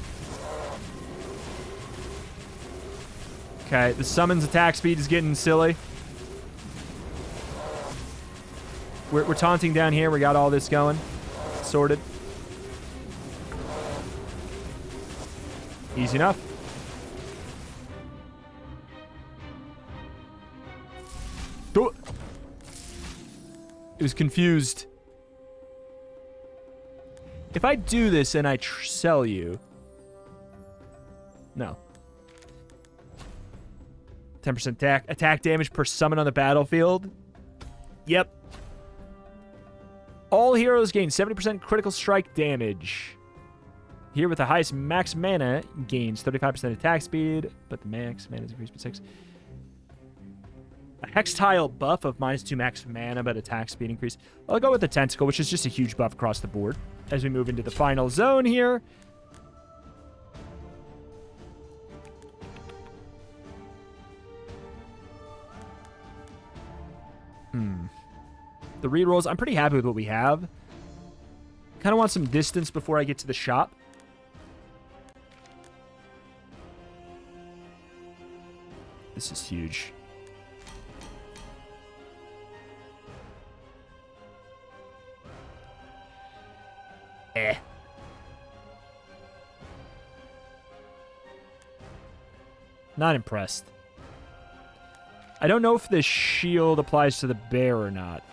Okay, the summon's attack speed is getting silly. We're taunting down here. We got all this going. Sorted. Easy enough. It was confused. If I do this and I sell you... No. 10% attack damage per summon on the battlefield. Yep. All heroes gain 70% critical strike damage. Here with the highest max mana gains 35% attack speed, but the max mana is increased by 6. A hex tile buff of -2 max mana, but attack speed increase. I'll go with the tentacle, which is just a huge buff across the board. As we move into the final zone here. The rerolls, I'm pretty happy with what we have. Kind of want some distance before I get to the shop. This is huge. Not impressed. I don't know if this shield applies to the bear or not.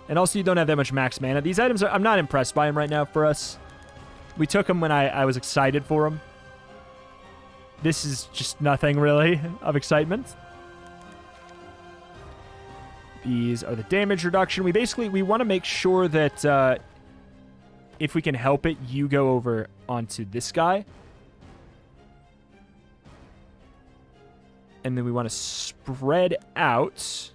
And also, you don't have that much max mana. These items, I'm not impressed by them right now for us. We took them when I was excited for them. This is just nothing, really, of excitement. These are the damage reduction. We want to make sure that if we can help it, you go over onto this guy. And then we want to spread out.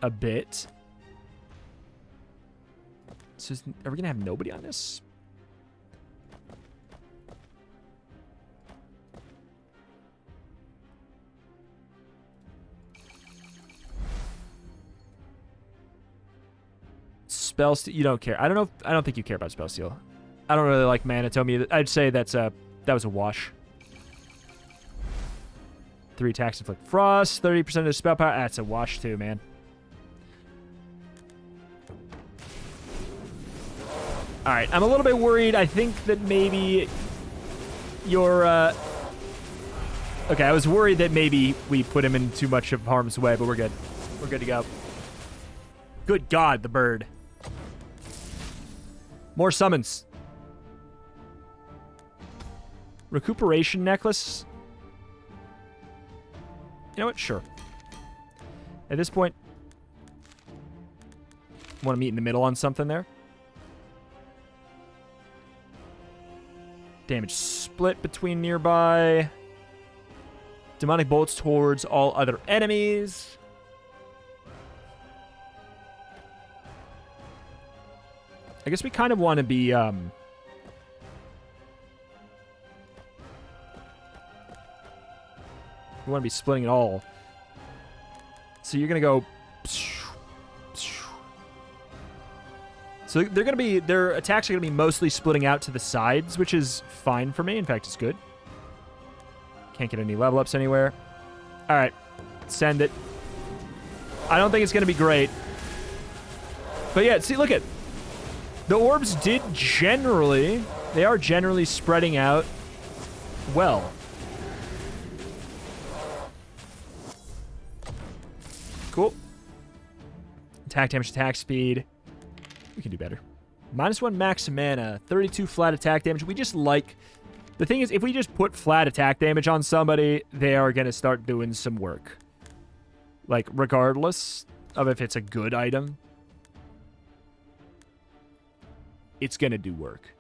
A bit. So are we going to have nobody on this? Spell steal. You don't care. I don't think you care about spell steal. I don't really like Manatomy. I'd say that was a wash. 3 attacks inflict frost. 30% of the spell power. That's a wash too, man. All right, I'm a little bit worried. I think that maybe you're... Okay, I was worried that maybe we put him in too much of harm's way, but we're good. We're good to go. Good God, the bird. More summons. Recuperation necklace. You know what? Sure. At this point, want to meet in the middle on something there. Damage split between nearby. Demonic bolts towards all other enemies. I guess we kind of want to be... we want to be splitting it all. So you're going to go... So their attacks are going to be mostly splitting out to the sides, which is fine for me. In fact, it's good. Can't get any level ups anywhere. All right. Send it. I don't think it's going to be great. But yeah, see, look at... The orbs they are generally spreading out well. Cool. Attack damage, attack speed. We can do better. -1 max mana, 32 flat attack damage. We just like... The thing is, if we just put flat attack damage on somebody, they are going to start doing some work. Like, regardless of if it's a good item, it's going to do work.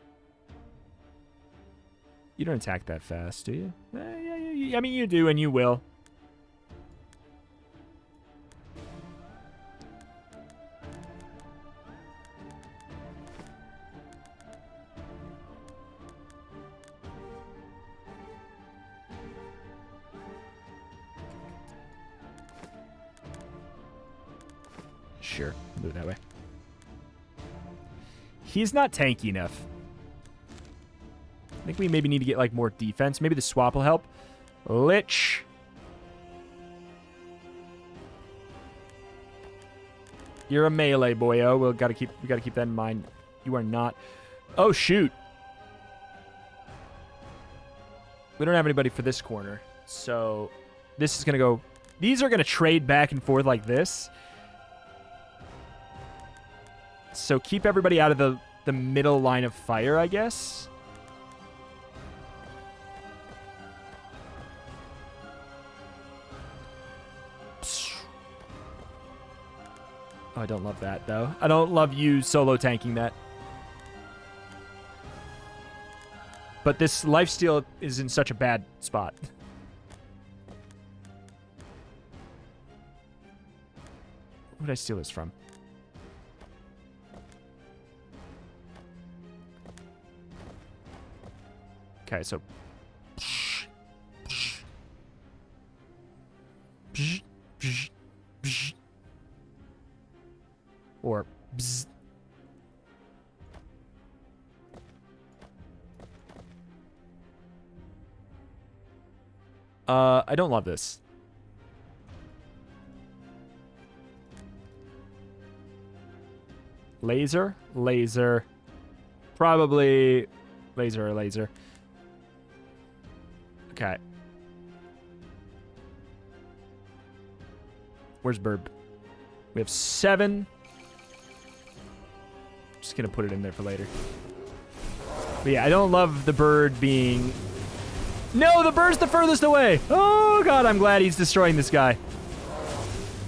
You don't attack that fast, do you? I mean, you do, and you will. Sure, we'll do it that way. He's not tanky enough. I think we maybe need to get, like, more defense. Maybe the swap will help. Lich. You're a melee boyo. We gotta keep that in mind. You are not. Oh, shoot. We don't have anybody for this corner. So this is going to go... These are going to trade back and forth like this. So keep everybody out of the middle line of fire, I guess. Oh, I don't love that, though. I don't love you solo tanking that. But this lifesteal is in such a bad spot. Who did I steal this from? Okay, so... Or... Bzz. I don't love this. Laser? Laser. Probably laser or laser. Okay. Where's Burb? We have 7. Just gonna put it in there for later. But yeah, I don't love the bird being... No, the bird's the furthest away. Oh, God, I'm glad he's destroying this guy.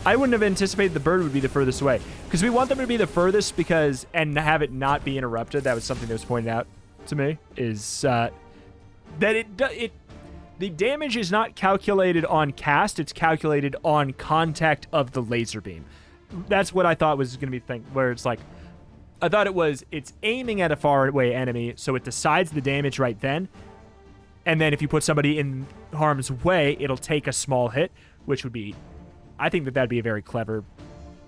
I wouldn't have anticipated the bird would be the furthest away. Because we want them to be the furthest because... And have it not be interrupted. That was something that was pointed out to me. Is that the damage is not calculated on cast. It's calculated on contact of the laser beam. That's what I thought was going to be the thing. Where it's like... I thought it was... It's aiming at a far away enemy. So it decides the damage right then. And then if you put somebody in harm's way, it'll take a small hit, which would be... I think that that'd be a very clever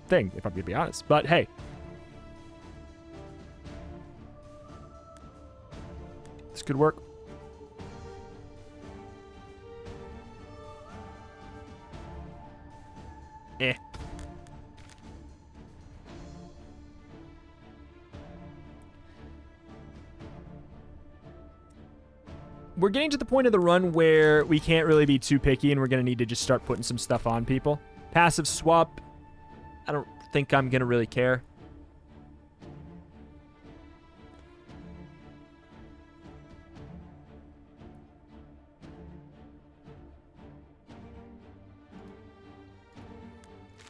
thing, if I'm going to be honest. But, hey. This could work. Eh. We're getting to the point of the run where we can't really be too picky, and we're going to need to just start putting some stuff on people. Passive swap, I don't think I'm going to really care.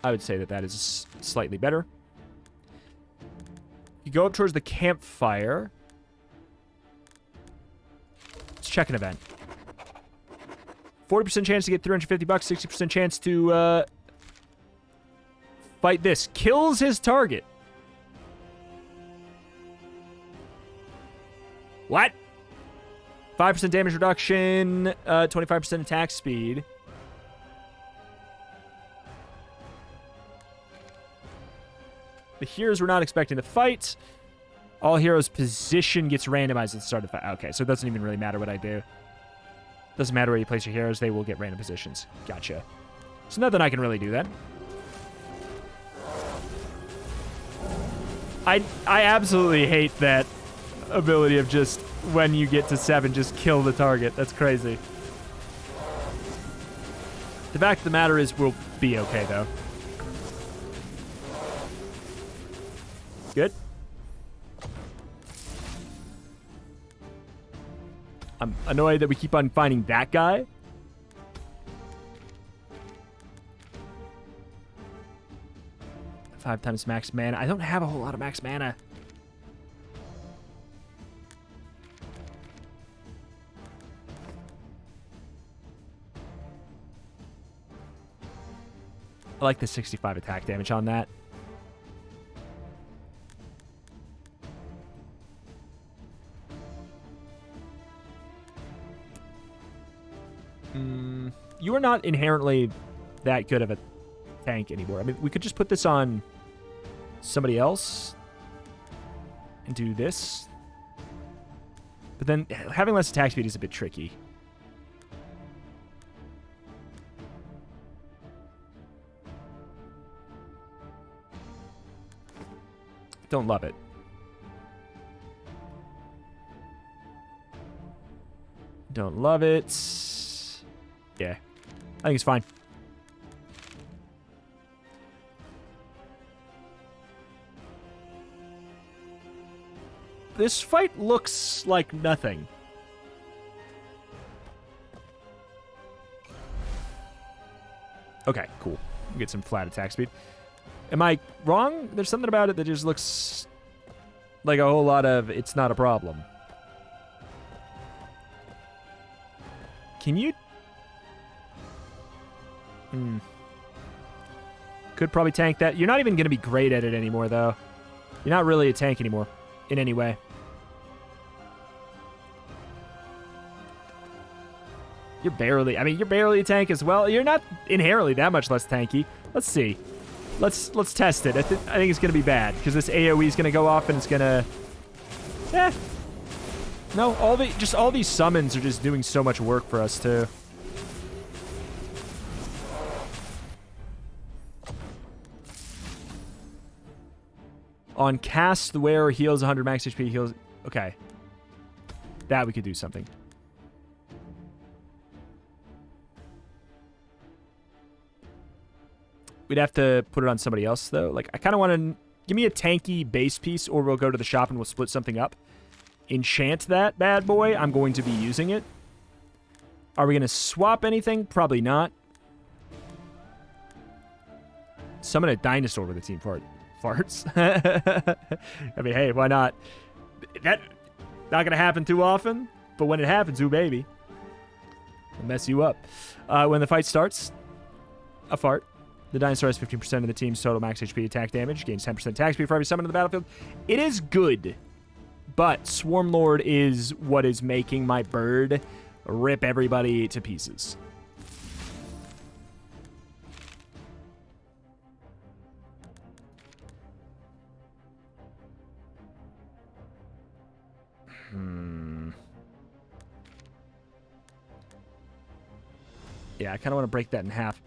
I would say that that is slightly better. You go up towards the campfire. Check an event. 40% chance to get $350, 60% chance to fight this. Kills his target. What? 5% damage reduction, 25% attack speed. The heroes were not expecting to fight. All heroes' position gets randomized at the start of the fight. Okay, so it doesn't even really matter what I do. Doesn't matter where you place your heroes, they will get random positions. Gotcha. So nothing I can really do then. I absolutely hate that ability of just, when you get to 7, just kill the target. That's crazy. The fact of the matter is we'll be okay, though. Good. I'm annoyed that we keep on finding that guy. Five times max mana. I don't have a whole lot of max mana. I like the 65 attack damage on that. You are not inherently that good of a tank anymore. I mean, we could just put this on somebody else and do this. But then having less attack speed is a bit tricky. Don't love it. Don't love it. Yeah. I think it's fine. This fight looks like nothing. Okay, cool. We get some flat attack speed. Am I wrong? There's something about it that just looks like a whole lot of it's not a problem. Can you... Could probably tank that. You're not even going to be great at it anymore, though. You're not really a tank anymore in any way. You're barely... I mean, you're barely a tank as well. You're not inherently that much less tanky. Let's see. Let's test it. I think it's going to be bad, because this AoE is going to go off and it's going to... No, all these summons are just doing so much work for us, too. On cast, the wearer heals 100 max HP, heals... Okay. That we could do something. We'd have to put it on somebody else, though. Like, I kind of want to... Give me a tanky base piece, or we'll go to the shop and we'll split something up. Enchant that bad boy. I'm going to be using it. Are we going to swap anything? Probably not. Summon a dinosaur with a team farts. I mean, hey, why not? That not going to happen too often, but when it happens, ooh, baby. It'll mess you up. When the fight starts, a fart. The dinosaur has 15% of the team's total max HP attack damage. Gains 10% attack speed for every summon in the battlefield. It is good, but Swarmlord is what is making my bird rip everybody to pieces. Yeah, I kind of want to break that in half.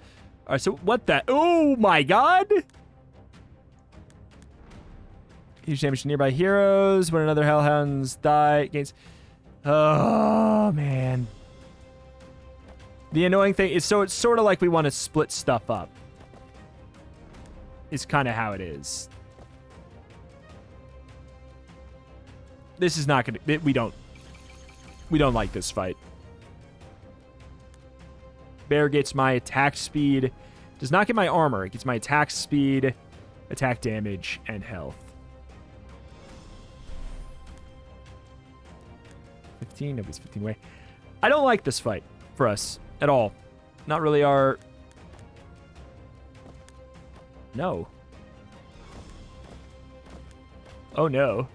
All right, so what the... Oh, my God! Huge damage to nearby heroes. When another Hellhounds die, gains... Oh, man. The annoying thing is, so it's sort of like we want to split stuff up. Is kind of how it is. This is not going to... We don't like this fight. Bear gets my attack speed. Does not get my armor. It gets my attack speed, attack damage, and health. 15. Nobody's 15 away. I don't like this fight for us at all. Not really our... No. Oh, no.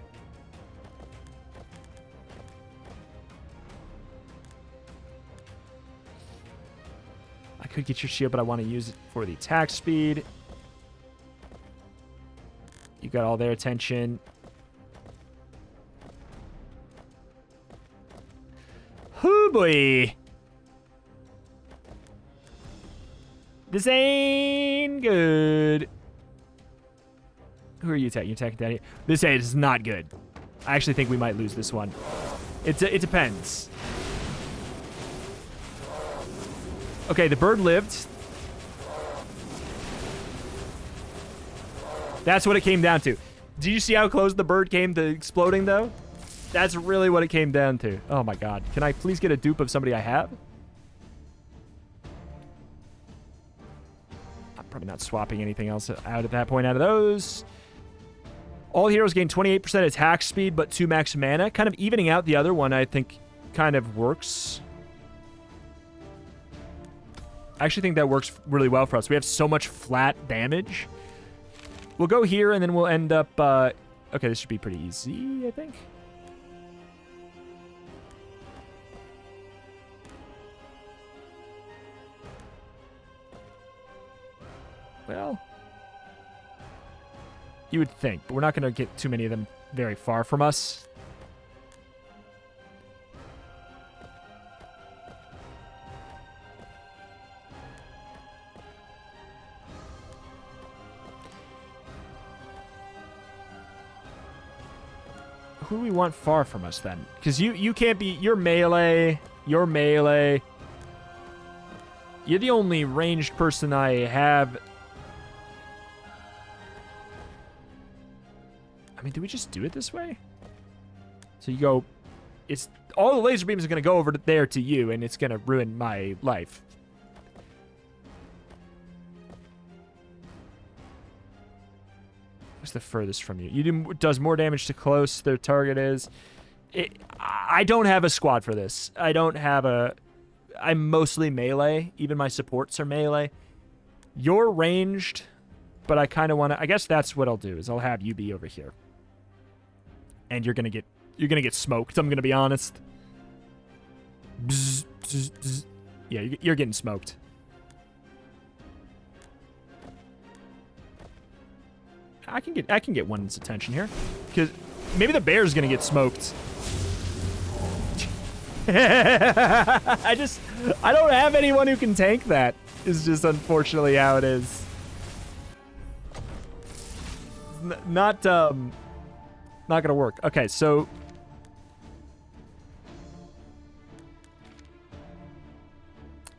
I could get your shield, but I want to use it for the attack speed. You got all their attention. Hoo boy. This ain't good. Who are you attacking? You attacking down here? This is not good. I actually think we might lose this one. It depends. Okay, the bird lived. That's what it came down to. Did you see how close the bird came to exploding, though? That's really what it came down to. Oh, my God. Can I please get a dupe of somebody I have? I'm probably not swapping anything else out at that point out of those. All heroes gain 28% attack speed, but 2 max mana. Kind of evening out the other one, I think, kind of works. I actually think that works really well for us. We have so much flat damage. We'll go here, and then we'll end up... okay, this should be pretty easy, I think. Well... You would think, but we're not going to get too many of them very far from us. Who do we want far from us then? Because you can't be... You're melee. You're melee. You're the only ranged person I have. I mean, do we just do it this way? So you go... It's all the laser beams are going to go over there to you, and it's going to ruin my life. What's the furthest from you? Does more damage to close, their target is. I don't have a squad for this. I don't have a... I'm mostly melee. Even my supports are melee. You're ranged, but I kind of want to... I guess that's what I'll do, is I'll have you be over here. And you're gonna get smoked, I'm gonna be honest. Bzz, bzz, bzz. Yeah, you're getting smoked. I can get one's attention here, because maybe the bear's gonna get smoked. I don't have anyone who can tank that. Is just unfortunately how it is. Not gonna work. Okay, so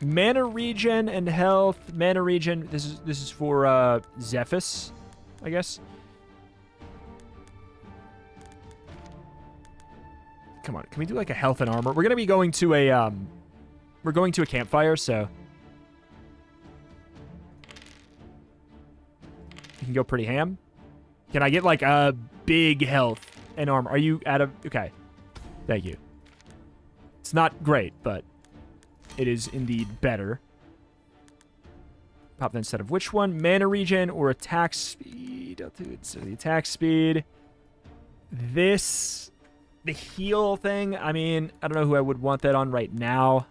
mana regen and health. Mana regen. This is for Zephys, I guess. Come on, can we do like a health and armor? We're gonna be going to a campfire, so you can go pretty ham. Can I get like a big health and armor? Are you out of... Okay. Thank you. It's not great, but it is indeed better. Pop that instead of which one? Mana regen or attack speed? I'll do it. So the attack speed. This... The heal thing, I mean, I don't know who I would want that on right now.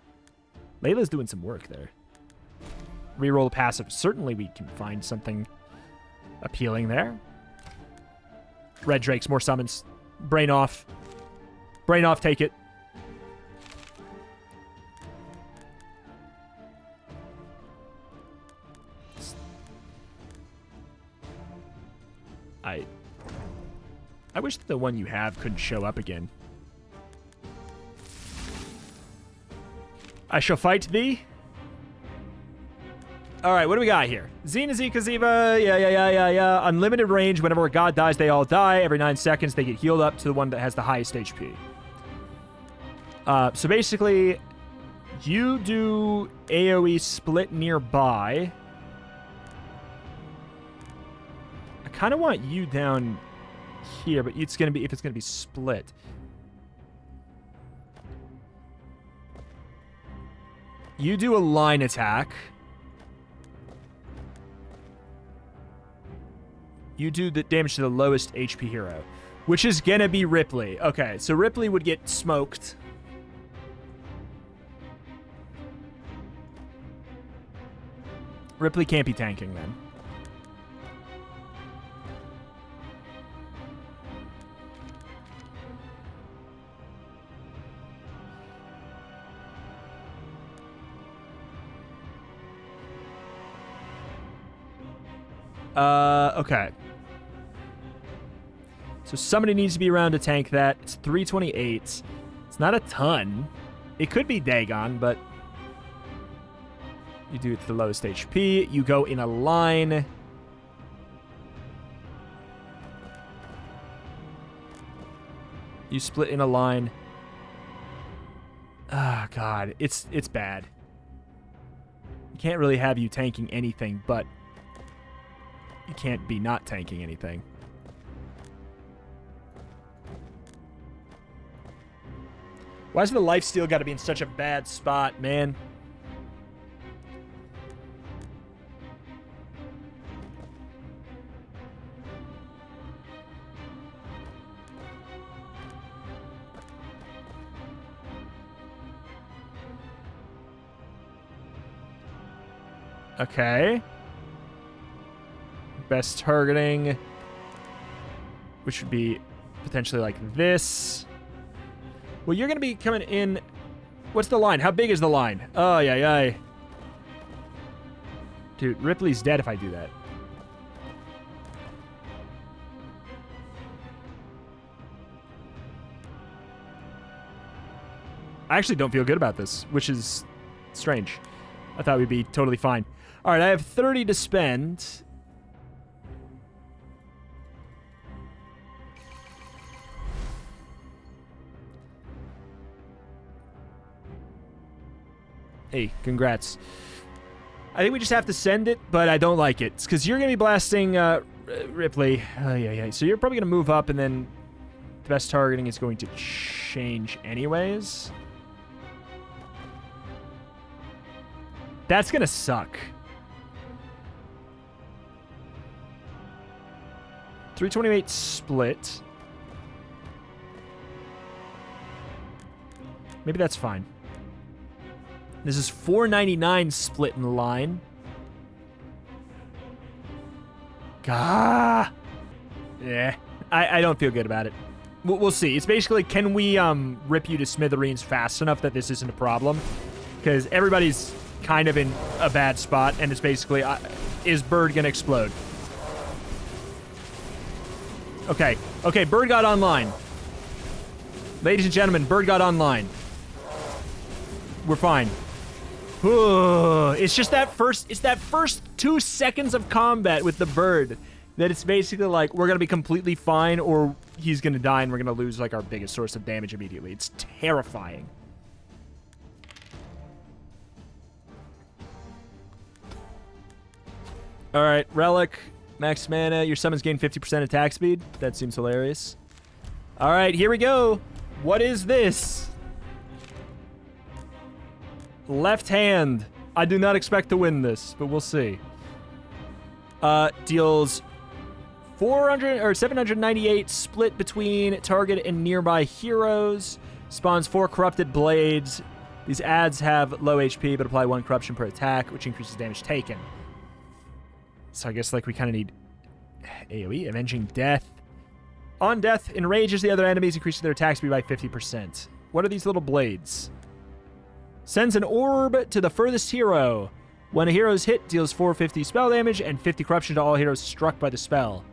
Layla's doing some work there. Reroll the passive. Certainly we can find something appealing there. Red Drakes, more summons. Brain off. Brain off, take it. I wish that the one you have couldn't show up again. I shall fight thee. All right, what do we got here? Xena, Zika, Ziva. Yeah. Unlimited range. Whenever a god dies, they all die. Every 9 seconds, they get healed up to the one that has the highest HP. So basically, you do AoE split nearby. I kind of want you down here, but it's gonna be if it's gonna be split. You do a line attack. You do the damage to the lowest HP hero, which is gonna be Ripley. Okay, so Ripley would get smoked. Ripley can't be tanking then. Okay. So somebody needs to be around to tank that. It's 328. It's not a ton. It could be Dagon, but you do it to the lowest HP. You go in a line. You split in a line. Ah, God. It's bad. You can't really have you tanking anything, but you can't be not tanking anything. Why's the lifesteal got to be in such a bad spot, man? Okay. Best targeting. which would be potentially like this. Well, you're going to be coming in. What's the line? How big is the line? Oh, yeah. Dude, Ripley's dead if I do that. I actually don't feel good about this, which is strange. I thought we'd be totally fine. All right, I have 30 to spend. Hey, congrats. I think we just have to send it, but I don't like it. It's because you're going to be blasting Ripley. Yeah. So you're probably going to move up, and then the best targeting is going to change anyways. That's going to suck. 328 split. Maybe that's fine. This is 499 split in the line. Gah. Yeah. I don't feel good about it. We'll see. It's basically, can we rip you to smithereens fast enough that this isn't a problem? Because everybody's kind of in a bad spot, and it's basically, is Bird going to explode? Okay, Bird got online. Ladies and gentlemen, Bird got online. We're fine. It's just that first 2 seconds of combat with the Bird that it's basically like we're going to be completely fine or he's going to die and we're going to lose like our biggest source of damage immediately. It's terrifying. All right, Relic, max mana. Your summons gain 50% attack speed. That seems hilarious. All right, here we go. What is this? Left hand. I do not expect to win this, but we'll see. Deals 400 or 798 split between target and nearby heroes. Spawns 4 corrupted blades. These adds have low HP, but apply 1 corruption per attack, which increases damage taken. So I guess like we kind of need AoE, Avenging Death. On death, enrages the other enemies, increasing their attack speed by 50%. What are these little blades? Sends an orb to the furthest hero. When a hero is hit, deals 450 spell damage and 50 corruption to all heroes struck by the spell.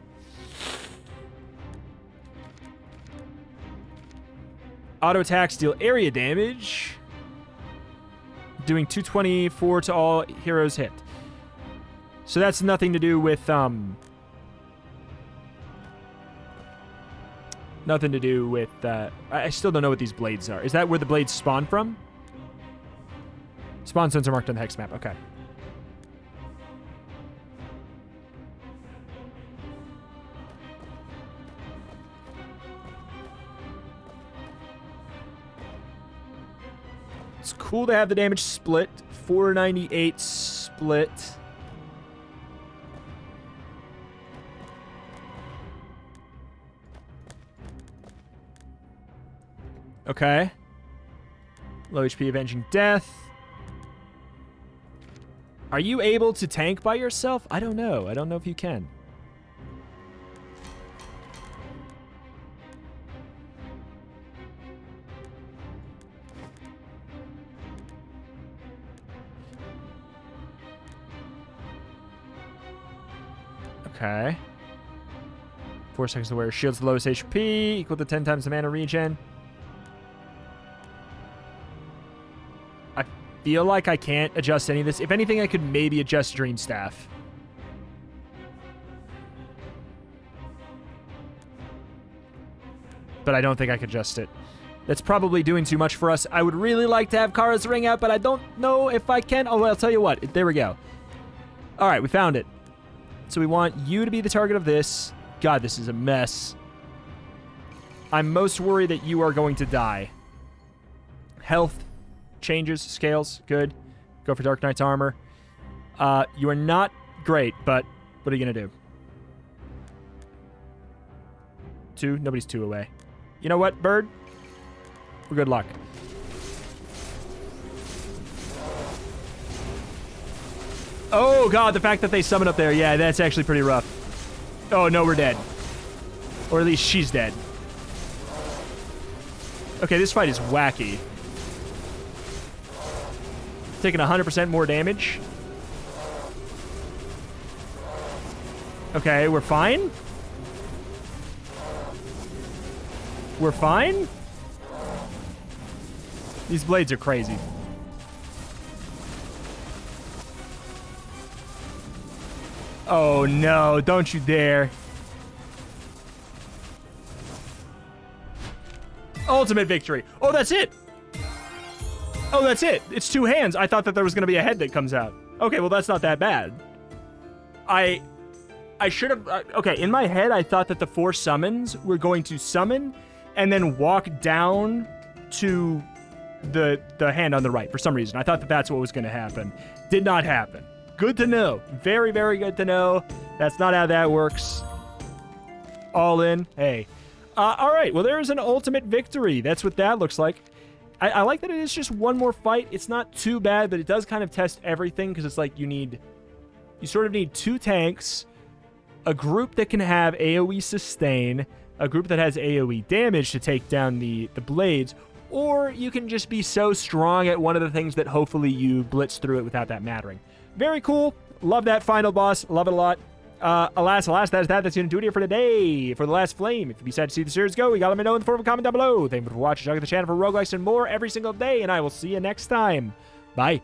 Auto attacks deal area damage, doing 224 to all heroes hit. So that's nothing to do with nothing to do with I still don't know what these blades are. Is that where the blades spawn from? Spawn zones are marked on the hex map. Okay. It's cool to have the damage split. 498 split. Okay. Low HP Avenging Death. Are you able to tank by yourself? I don't know. I don't know if you can. Okay. 4 seconds to wear. Shields the lowest HP, equal to 10 times the mana regen. I feel like I can't adjust any of this. If anything, I could maybe adjust Dream Staff. But I don't think I could adjust it. That's probably doing too much for us. I would really like to have Kara's ring out, but I don't know if I can. Oh, well, I'll tell you what. There we go. All right, we found it. So we want you to be the target of this. God, this is a mess. I'm most worried that you are going to die. Health changes, scales, good. Go for Dark Knight's armor. You are not great, but what are you going to do? 2? Nobody's 2 away. You know what, Bird? For good luck. Oh, God, the fact that they summon up there. Yeah, that's actually pretty rough. Oh, no, we're dead. Or at least she's dead. Okay, this fight is wacky. Taking 100% more damage. Okay, we're fine. We're fine? These blades are crazy. Oh no, don't you dare. Ultimate victory. Oh, that's it. Oh, that's it. It's 2 hands. I thought that there was going to be a head that comes out. Okay, well, that's not that bad. I should have... okay, in my head, I thought that the 4 summons were going to summon and then walk down to the hand on the right for some reason. I thought that that's what was going to happen. Did not happen. Good to know. Very, very good to know. That's not how that works. All in. Hey. All right. Well, there's an ultimate victory. That's what that looks like. I like that it is just one more fight. It's not too bad, but it does kind of test everything because it's like you sort of need 2 tanks, a group that can have AoE sustain, a group that has AoE damage to take down the blades, or you can just be so strong at one of the things that hopefully you blitz through it without that mattering. Very cool. Love that final boss. Love it a lot. Alas, that's going to do it here for today. For the last flame. If you decide to see the series go, you got to let me know in the form of a comment down below. Thank you for watching. Check out the channel for roguelikes and more every single day, and I will see you next time. Bye.